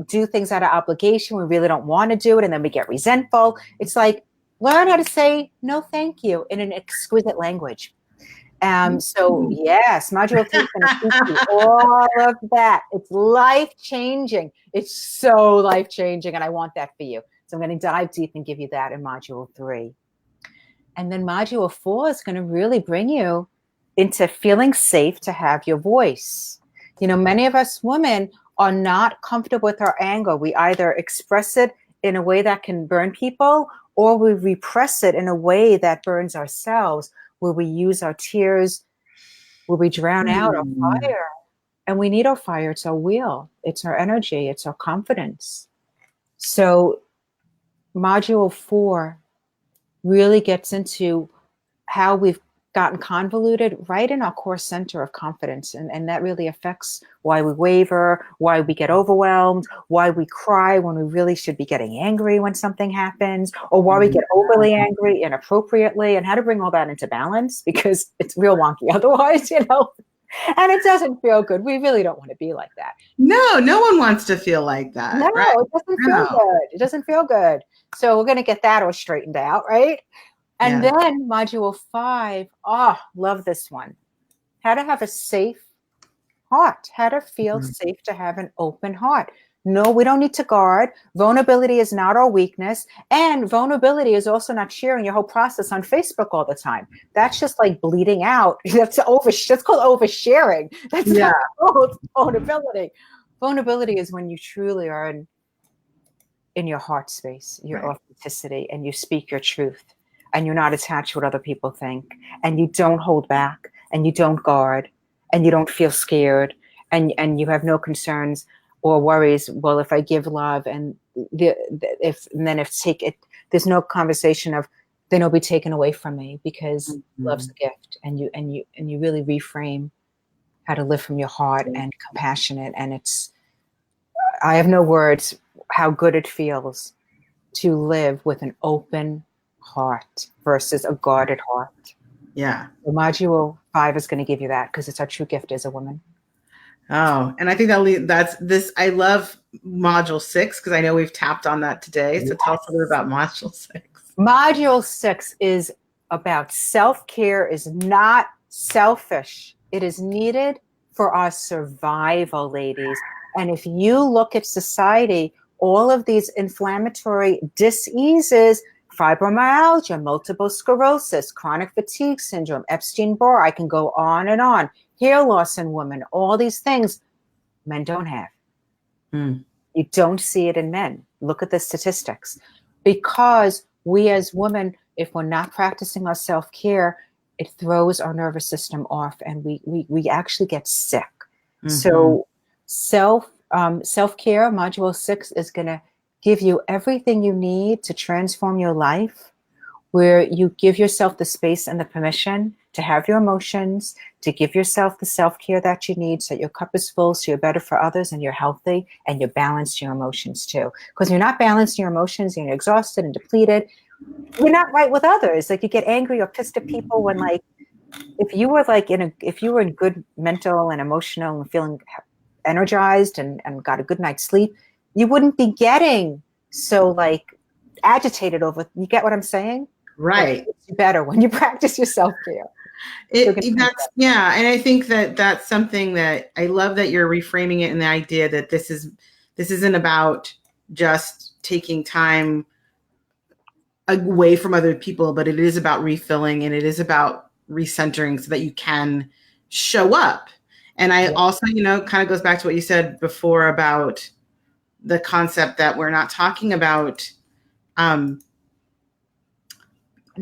do things out of obligation. We really don't want to do it, and then we get resentful. It's like, learn how to say no thank you in an exquisite language. So yes, module 3 is going to teach you all of that. It's life-changing. It's so life-changing, and I want that for you. So I'm going to dive deep and give you that in module 3. And then module 4 is going to really bring you into feeling safe to have your voice. You know, many of us women are not comfortable with our anger. We either express it in a way that can burn people, or we repress it in a way that burns ourselves, where we use our tears, where we drown out our fire. And we need our fire. It's our will. It's our energy. It's our confidence. So module 4 really gets into how we've gotten convoluted right in our core center of confidence. And that really affects why we waver, why we get overwhelmed, why we cry when we really should be getting angry when something happens, or why we get overly angry inappropriately, and how to bring all that into balance, because it's real wonky otherwise, you know. And it doesn't feel good. We really don't want to be like that. No one wants to feel like that. No, right? It doesn't feel good. It doesn't feel good. So we're going to get that all straightened out, right? And then module 5, love this one. How to have a safe heart. How to feel safe to have an open heart. No, we don't need to guard. Vulnerability is not our weakness. And vulnerability is also not sharing your whole process on Facebook all the time. That's just like bleeding out. That's called oversharing. That's not called vulnerability. Vulnerability is when you truly are in your heart space, your authenticity, and you speak your truth, and you're not attached to what other people think, and you don't hold back, and you don't guard, and you don't feel scared, and you have no concerns or worries. Well, if I give love, and there's no conversation of then it'll be taken away from me, because love's a gift, and you really reframe how to live from your heart and compassionate. And I have no words how good it feels to live with an open heart versus a guarded heart. Yeah. So module 5 is going to give you that, because it's our true gift as a woman. Oh, and I think that's this. I love module 6, because I know we've tapped on that today. So tell us a little about module 6. Module 6 is about self-care is not selfish. It is needed for our survival, ladies. And if you look at society, all of these inflammatory diseases, fibromyalgia, multiple sclerosis, chronic fatigue syndrome, Epstein-Barr, I can go on and on, hair loss in women, all these things men don't have. You don't see it in men. Look at the statistics. Because we as women, if we're not practicing our self-care, it throws our nervous system off, and we actually get sick. So self-care, module 6, is going to give you everything you need to transform your life, where you give yourself the space and the permission to have your emotions, to give yourself the self-care that you need, so that your cup is full, so you're better for others, and you're healthy, and you're balanced your emotions too. Because you're not balanced your emotions, and you're exhausted and depleted, you're not right with others. Like, you get angry or pissed at people when, like, if you were in good mental and emotional and feeling energized and got a good night's sleep, you wouldn't be getting so like agitated over. You get what I'm saying? Right. It's better when you practice your self-care. And I think that's something that I love, that you're reframing it in the idea that this isn't about just taking time away from other people, but it is about refilling, and it is about recentering so that you can show up. And I also, kind of goes back to what you said before about the concept that we're not talking about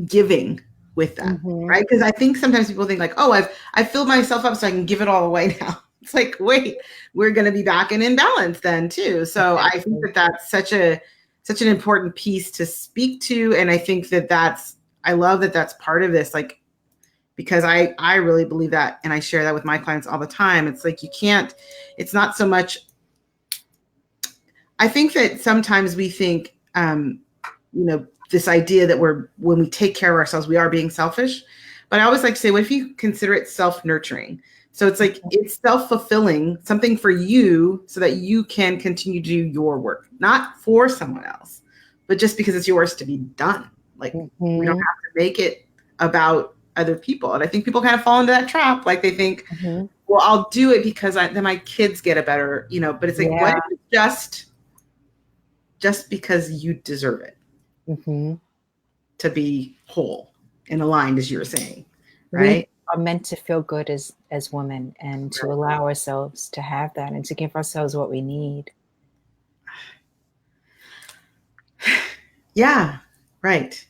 giving with that, right? Because I think sometimes people think like, oh, I've filled myself up so I can give it all away now. It's like, wait, we're going to be back in imbalance then too. So I think that that's such an important piece to speak to. And I think that I love that that's part of this, like, because I really believe that. And I share that with my clients all the time. It's like, it's not so much. I think that sometimes we think, this idea that when we take care of ourselves, we are being selfish. But I always like to say, what if you consider it self-nurturing? So it's like, it's self-fulfilling, something for you so that you can continue to do your work, not for someone else, but just because it's yours to be done. Like we don't have to make it about other people. And I think people kind of fall into that trap. Like they think, well, I'll do it because then my kids get a better, but it's like, what if it's just because you deserve it to be whole and aligned, as you were saying, right? We are meant to feel good as women, and to allow ourselves to have that and to give ourselves what we need. Yeah, right.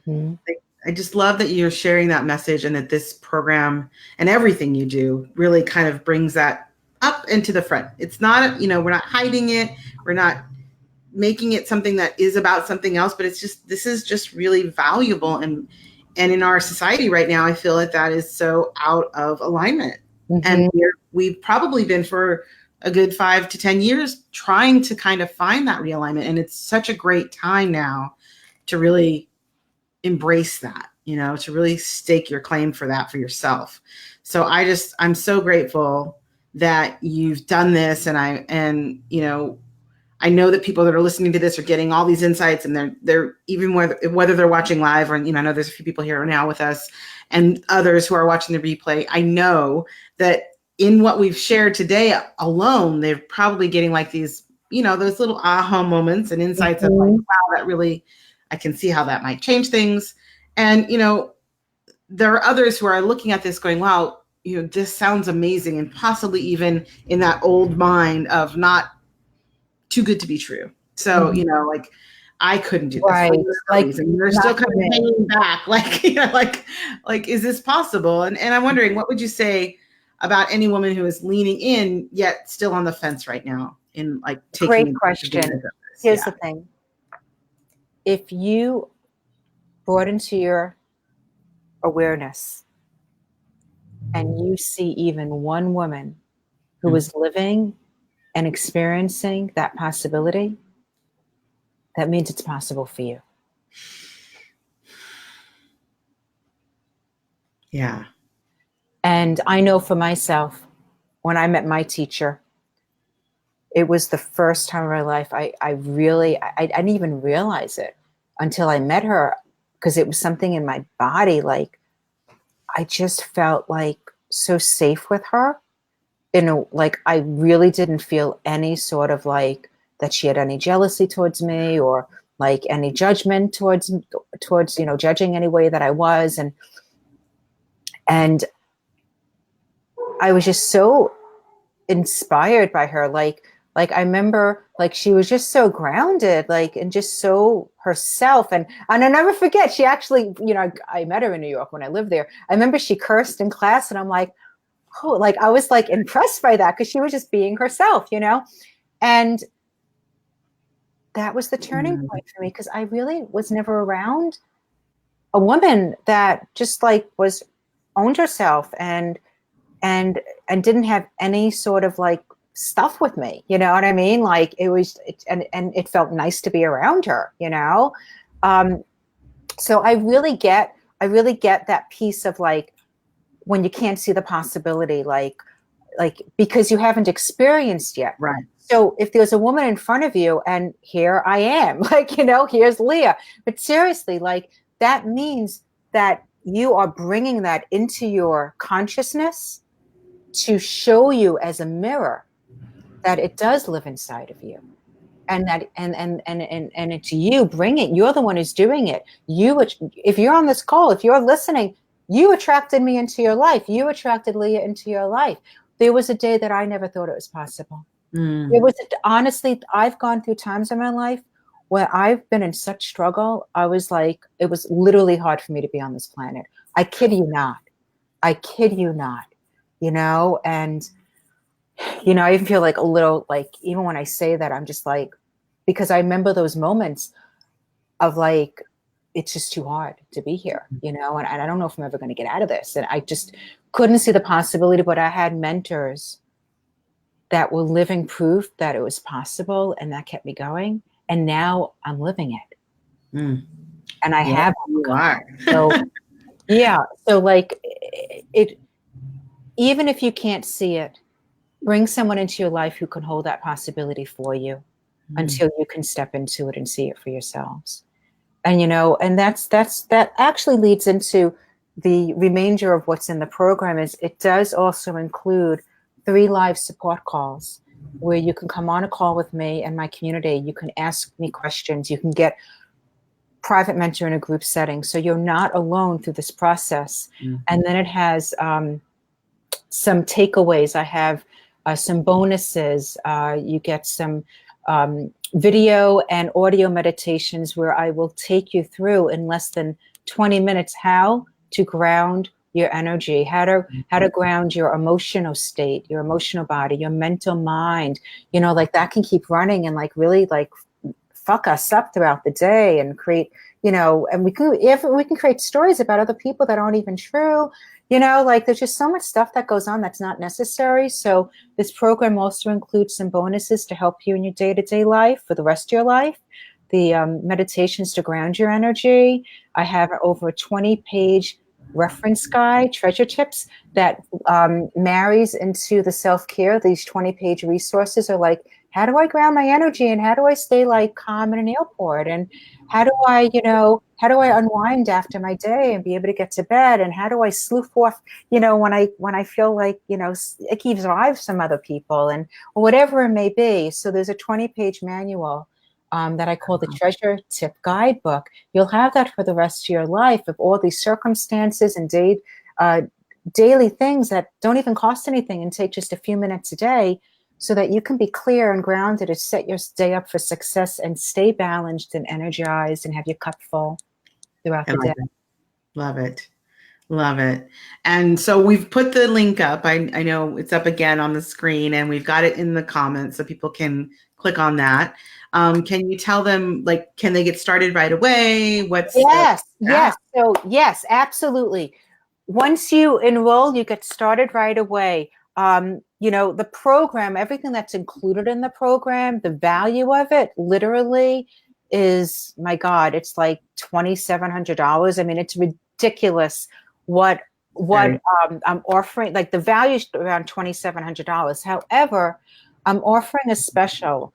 I just love that you're sharing that message, and that this program and everything you do really kind of brings that up into the front. It's not, we're not hiding it. We're not making it something that is about something else, but this is just really valuable. And in our society right now, I feel like that is so out of alignment. And we've probably been for a good 5 to 10 years trying to kind of find that realignment. And it's such a great time now to really embrace that, to really stake your claim for that for yourself. So I'm so grateful that you've done this. And I know that people that are listening to this are getting all these insights, and they're even whether they're watching live or, I know there's a few people here now with us and others who are watching the replay. I know that in what we've shared today alone, they're probably getting like these, those little aha moments and insights of like, wow, that really, I can see how that might change things. And, there are others who are looking at this going, wow, this sounds amazing. And possibly even in that old mind of not too good to be true. So, like I couldn't do this. Right. And you're still kind of hanging back. Like, is this possible? And I'm wondering, what would you say about any woman who is leaning in, yet still on the fence right now in like taking Great question. Here's the thing. If you brought into your awareness and you see even one woman who is living and experiencing that possibility, that means it's possible for you. Yeah. And I know for myself, when I met my teacher, it was the first time in my life I didn't even realize it until I met her, because it was something in my body. Like I just felt like so safe with her. Like I really didn't feel any sort of like that she had any jealousy towards me, or like any judgment towards judging any way that I was. And I was just so inspired by her. Like I remember, like she was just so grounded, like, and just so herself. And I'll never forget, she actually, I met her in New York when I lived there. I remember she cursed in class, and I'm like, oh, like I was like impressed by that, because she was just being herself, and that was the turning point for me, because I really was never around a woman that just like owned herself and didn't have any sort of like stuff with me, you know what I mean? Like and it felt nice to be around her, so I really get that piece of like, when you can't see the possibility, like because you haven't experienced yet. Right. So if there's a woman in front of you, and here I am, like, here's Leah, but seriously, like that means that you are bringing that into your consciousness to show you as a mirror that it does live inside of you. And that, and it's you bringing, you're the one who's doing it. If you're on this call, if you're listening, You attracted me into your life. You attracted Leah into your life. There was a day that I never thought it was possible. It was, honestly, I've gone through times in my life where I've been in such struggle. I was like, it was literally hard for me to be on this planet. I kid you not. I kid you not, and, I even feel like a little, like, even when I say that, I'm just like, because I remember those moments of like, it's just too hard to be here, and I don't know if I'm ever going to get out of this. And I just couldn't see the possibility, but I had mentors that were living proof that it was possible, and that kept me going. And now I'm living it. And I have. You are. So, yeah. So like it, even if you can't see it, bring someone into your life who can hold that possibility for you until you can step into it and see it for yourselves. And, and that actually leads into the remainder of what's in the program. Is it does also include 3 live support calls where you can come on a call with me and my community. You can ask me questions. You can get private mentor in a group setting. So you're not alone through this process. And then it has some takeaways. I have some bonuses. You get some video and audio meditations where I will take you through in less than 20 minutes how to ground your energy, how to ground your emotional state, your emotional body, your mental mind. Like that can keep running and like really like fuck us up throughout the day and create, and we can create stories about other people that aren't even true. Like there's just so much stuff that goes on that's not necessary. So this program also includes some bonuses to help you in your day-to-day life for the rest of your life. The meditations to ground your energy. I have over a 20-page reference guide, treasure tips that marries into the self-care. These 20-page resources are like, how do I ground my energy and how do I stay like calm in an airport? And how do I unwind after my day and be able to get to bed? And how do I sleuth off, when I feel like, icky vibes from other people and or whatever it may be. So there's a 20-page manual that I call the Treasure Tip Guidebook. You'll have that for the rest of your life of all these circumstances and daily things that don't even cost anything and take just a few minutes a day, so that you can be clear and grounded and set your day up for success and stay balanced and energized and have your cup full throughout the day. Love it. Love it. And so we've put the link up. I know it's up again on the screen and we've got it in the comments so people can click on that. Can you tell them, like, can they get started right away? Yes. So yes, absolutely. Once you enroll, you get started right away. The program, everything that's included in the program, the value of it literally is, my God, it's like $2,700. I mean, it's ridiculous what I'm offering. Like the value is around $2,700. However, I'm offering a special.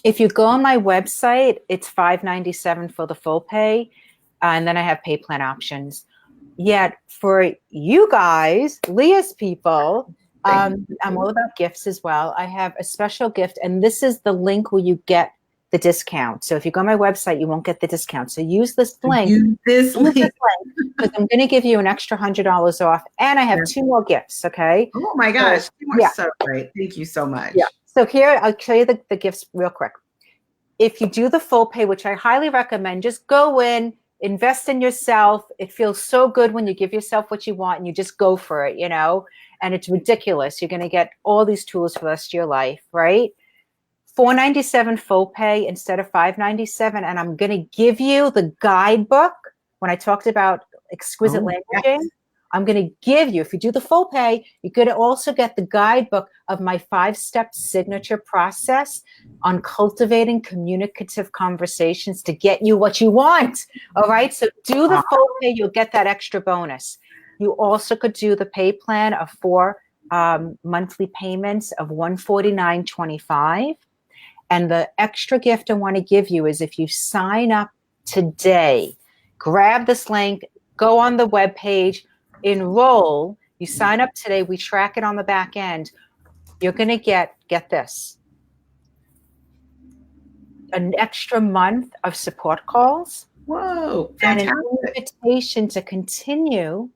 If you go on my website, it's $597 for the full pay, and then I have pay plan options. Yet for you guys, Leah's people, I'm all about gifts as well. I have a special gift, and this is the link where you get the discount. So if you go on my website, you won't get the discount. So use this link. Because I'm going to give you an extra $100 off, and I have 2 more gifts. Okay. Oh my gosh, you are so great! Thank you so much. Yeah. So here, I'll show you the gifts real quick. If you do the full pay, which I highly recommend, just go in. Invest in yourself. It feels so good when you give yourself what you want and you just go for it, and it's ridiculous. You're going to get all these tools for the rest of your life, right? $497 full pay instead of $597. And I'm going to give you the guidebook when I talked about exquisite languaging. Yes. I'm going to give you, if you do the full pay, you're going to also get the guidebook of my 5-step signature process on cultivating communicative conversations to get you what you want. All right. So do the full pay. You'll get that extra bonus. You also could do the pay plan of 4 monthly payments of $149.25. And the extra gift I want to give you is if you sign up today, grab this link, go on the webpage, enroll, you sign up today, we track it on the back end, you're going to get this, an extra month of support calls Whoa, and an fantastic. invitation to continue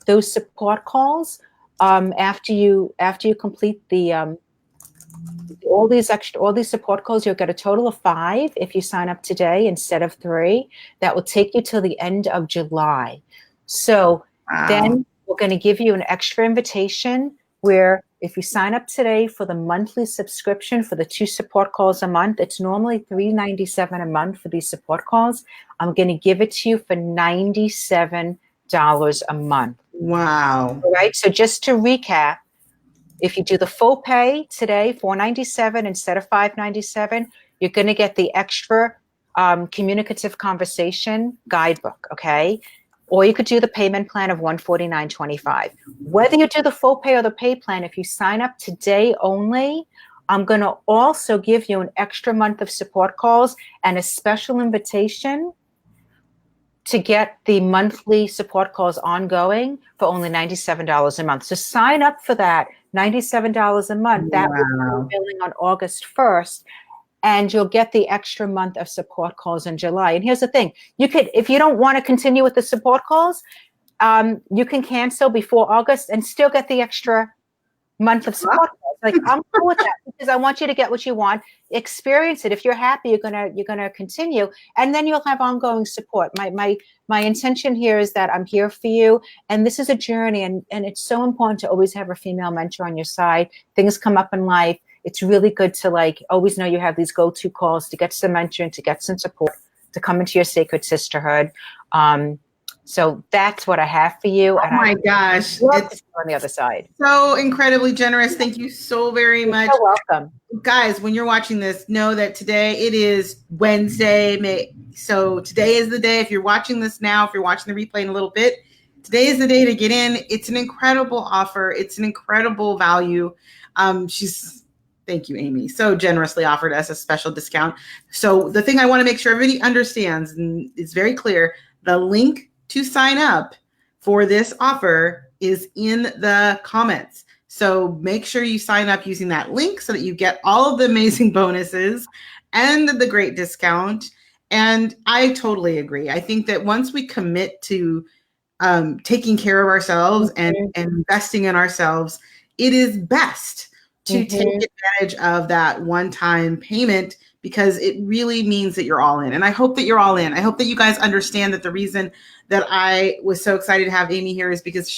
those support calls after you complete the all these support calls. You'll get a total of 5 if you sign up today instead of 3. That will take you till the end of July. So then we're going to give you an extra invitation where if you sign up today for the monthly subscription for the 2 support calls a month, it's normally $397 a month for these support calls. I'm going to give it to you for $97 a month. Wow. All right. So just to recap, if you do the full pay today, $497 instead of $597, you're going to get the extra communicative conversation guidebook, okay? Or you could do the payment plan of $149.25. Whether you do the full pay or the pay plan, if you sign up today only, I'm going to also give you an extra month of support calls and a special invitation to get the monthly support calls ongoing for only $97 a month. So sign up for that, $97 a month. That will be billing on August 1st. And you'll get the extra month of support calls in July. And here's the thing. You could, if you don't want to continue with the support calls, you can cancel before August and still get the extra month of support calls. Like, I'm cool with that because I want you to get what you want, experience it. If you're happy, you're gonna continue, and then you'll have ongoing support. My intention here is that I'm here for you, and this is a journey, and it's so important to always have a female mentor on your side. Things come up in life. It's really good to like always know you have these go-to calls to get some mentoring, to get some support, to come into your sacred sisterhood. So that's what I have for you. Oh my gosh. It's on the other side. So incredibly generous. Thank you so very much. You're welcome. Guys, when you're watching this, know that today it is Wednesday. So today is the day. If you're watching this now, if you're watching the replay in a little bit, today is the day to get in. It's an incredible offer. It's an incredible value. Thank you, Amy, so generously offered us a special discount. So the thing I want to make sure everybody understands, and it's very clear, the link to sign up for this offer is in the comments. So make sure you sign up using that link so that you get all of the amazing bonuses and the great discount. And I totally agree. I think that once we commit to taking care of ourselves and investing in ourselves, it is best to take advantage of that one-time payment, because it really means that you're all in. And I hope that you're all in. I hope that you guys understand that the reason that I was so excited to have Amy here is because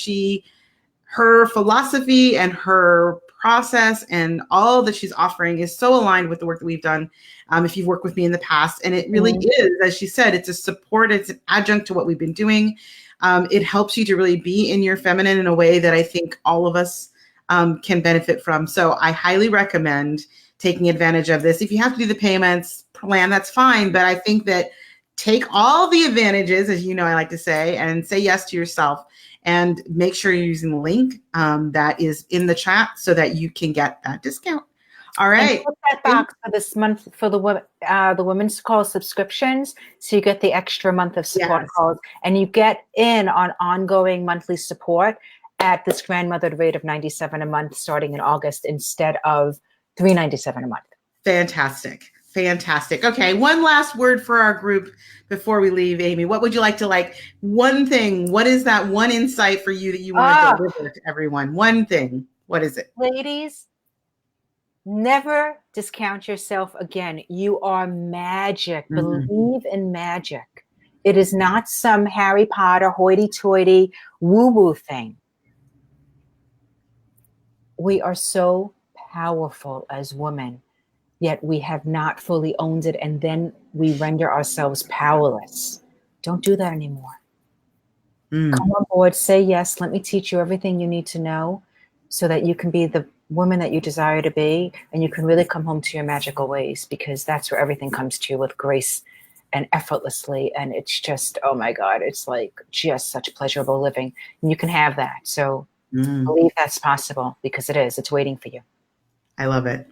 her philosophy and her process and all that she's offering is so aligned with the work that we've done. If you've worked with me in the past, and it really is, as she said, it's a support, it's an adjunct to what we've been doing. It helps you to really be in your feminine in a way that I think all of us can benefit from. So I highly recommend taking advantage of this. If you have to do the payments plan, that's fine. But I think that take all the advantages, as you know, I like to say, and say yes to yourself, and make sure you're using the link that is in the chat so that you can get that discount. All right. And put that box for this month for the women's call subscriptions, so you get the extra month of support calls, and you get in on ongoing monthly support at this grandmothered rate of $97 a month starting in August instead of $397 a month. Fantastic. Fantastic. Okay, one last word for our group before we leave, Amy. What would you like to one thing? What is that one insight for you that you want to deliver to everyone? One thing. What is it? Ladies, never discount yourself again. You are magic. Believe in magic. It is not some Harry Potter hoity-toity woo-woo thing. We are so powerful as women, yet we have not fully owned it, and then we render ourselves powerless. Don't do that anymore. Come on board, say yes. Let me teach you everything you need to know so that you can be the woman that you desire to be, and you can really come home to your magical ways, because that's where everything comes to you with grace and effortlessly. And it's just, oh my God, it's like just such pleasurable living. And you can have that. So believe that's possible, because it is. It's waiting for you. I love it.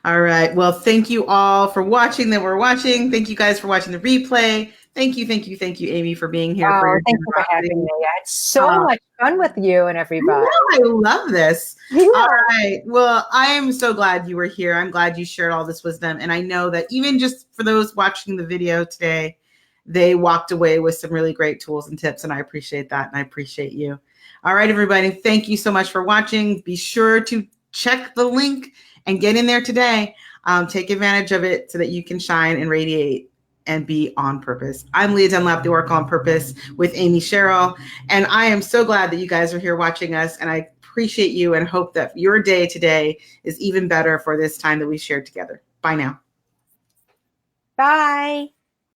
All right. Well, thank you all for watching that we're watching. Thank you guys for watching the replay. Thank you, Amy, for being here. Thank you for having me. I had so much fun with you and everybody. I love this. Yeah. All right. Well, I am so glad you were here. I'm glad you shared all this wisdom. And I know that even just for those watching the video today, they walked away with some really great tools and tips. And I appreciate that. And I appreciate you. All right, everybody. Thank you so much for watching. Be sure to check the link and get in there today. Take advantage of it so that you can shine and radiate and be on purpose. I'm Leah Dunlap, the Oracle on Purpose with Amy Cheryl. And I am so glad that you guys are here watching us. And I appreciate you and hope that your day today is even better for this time that we shared together. Bye now. Bye.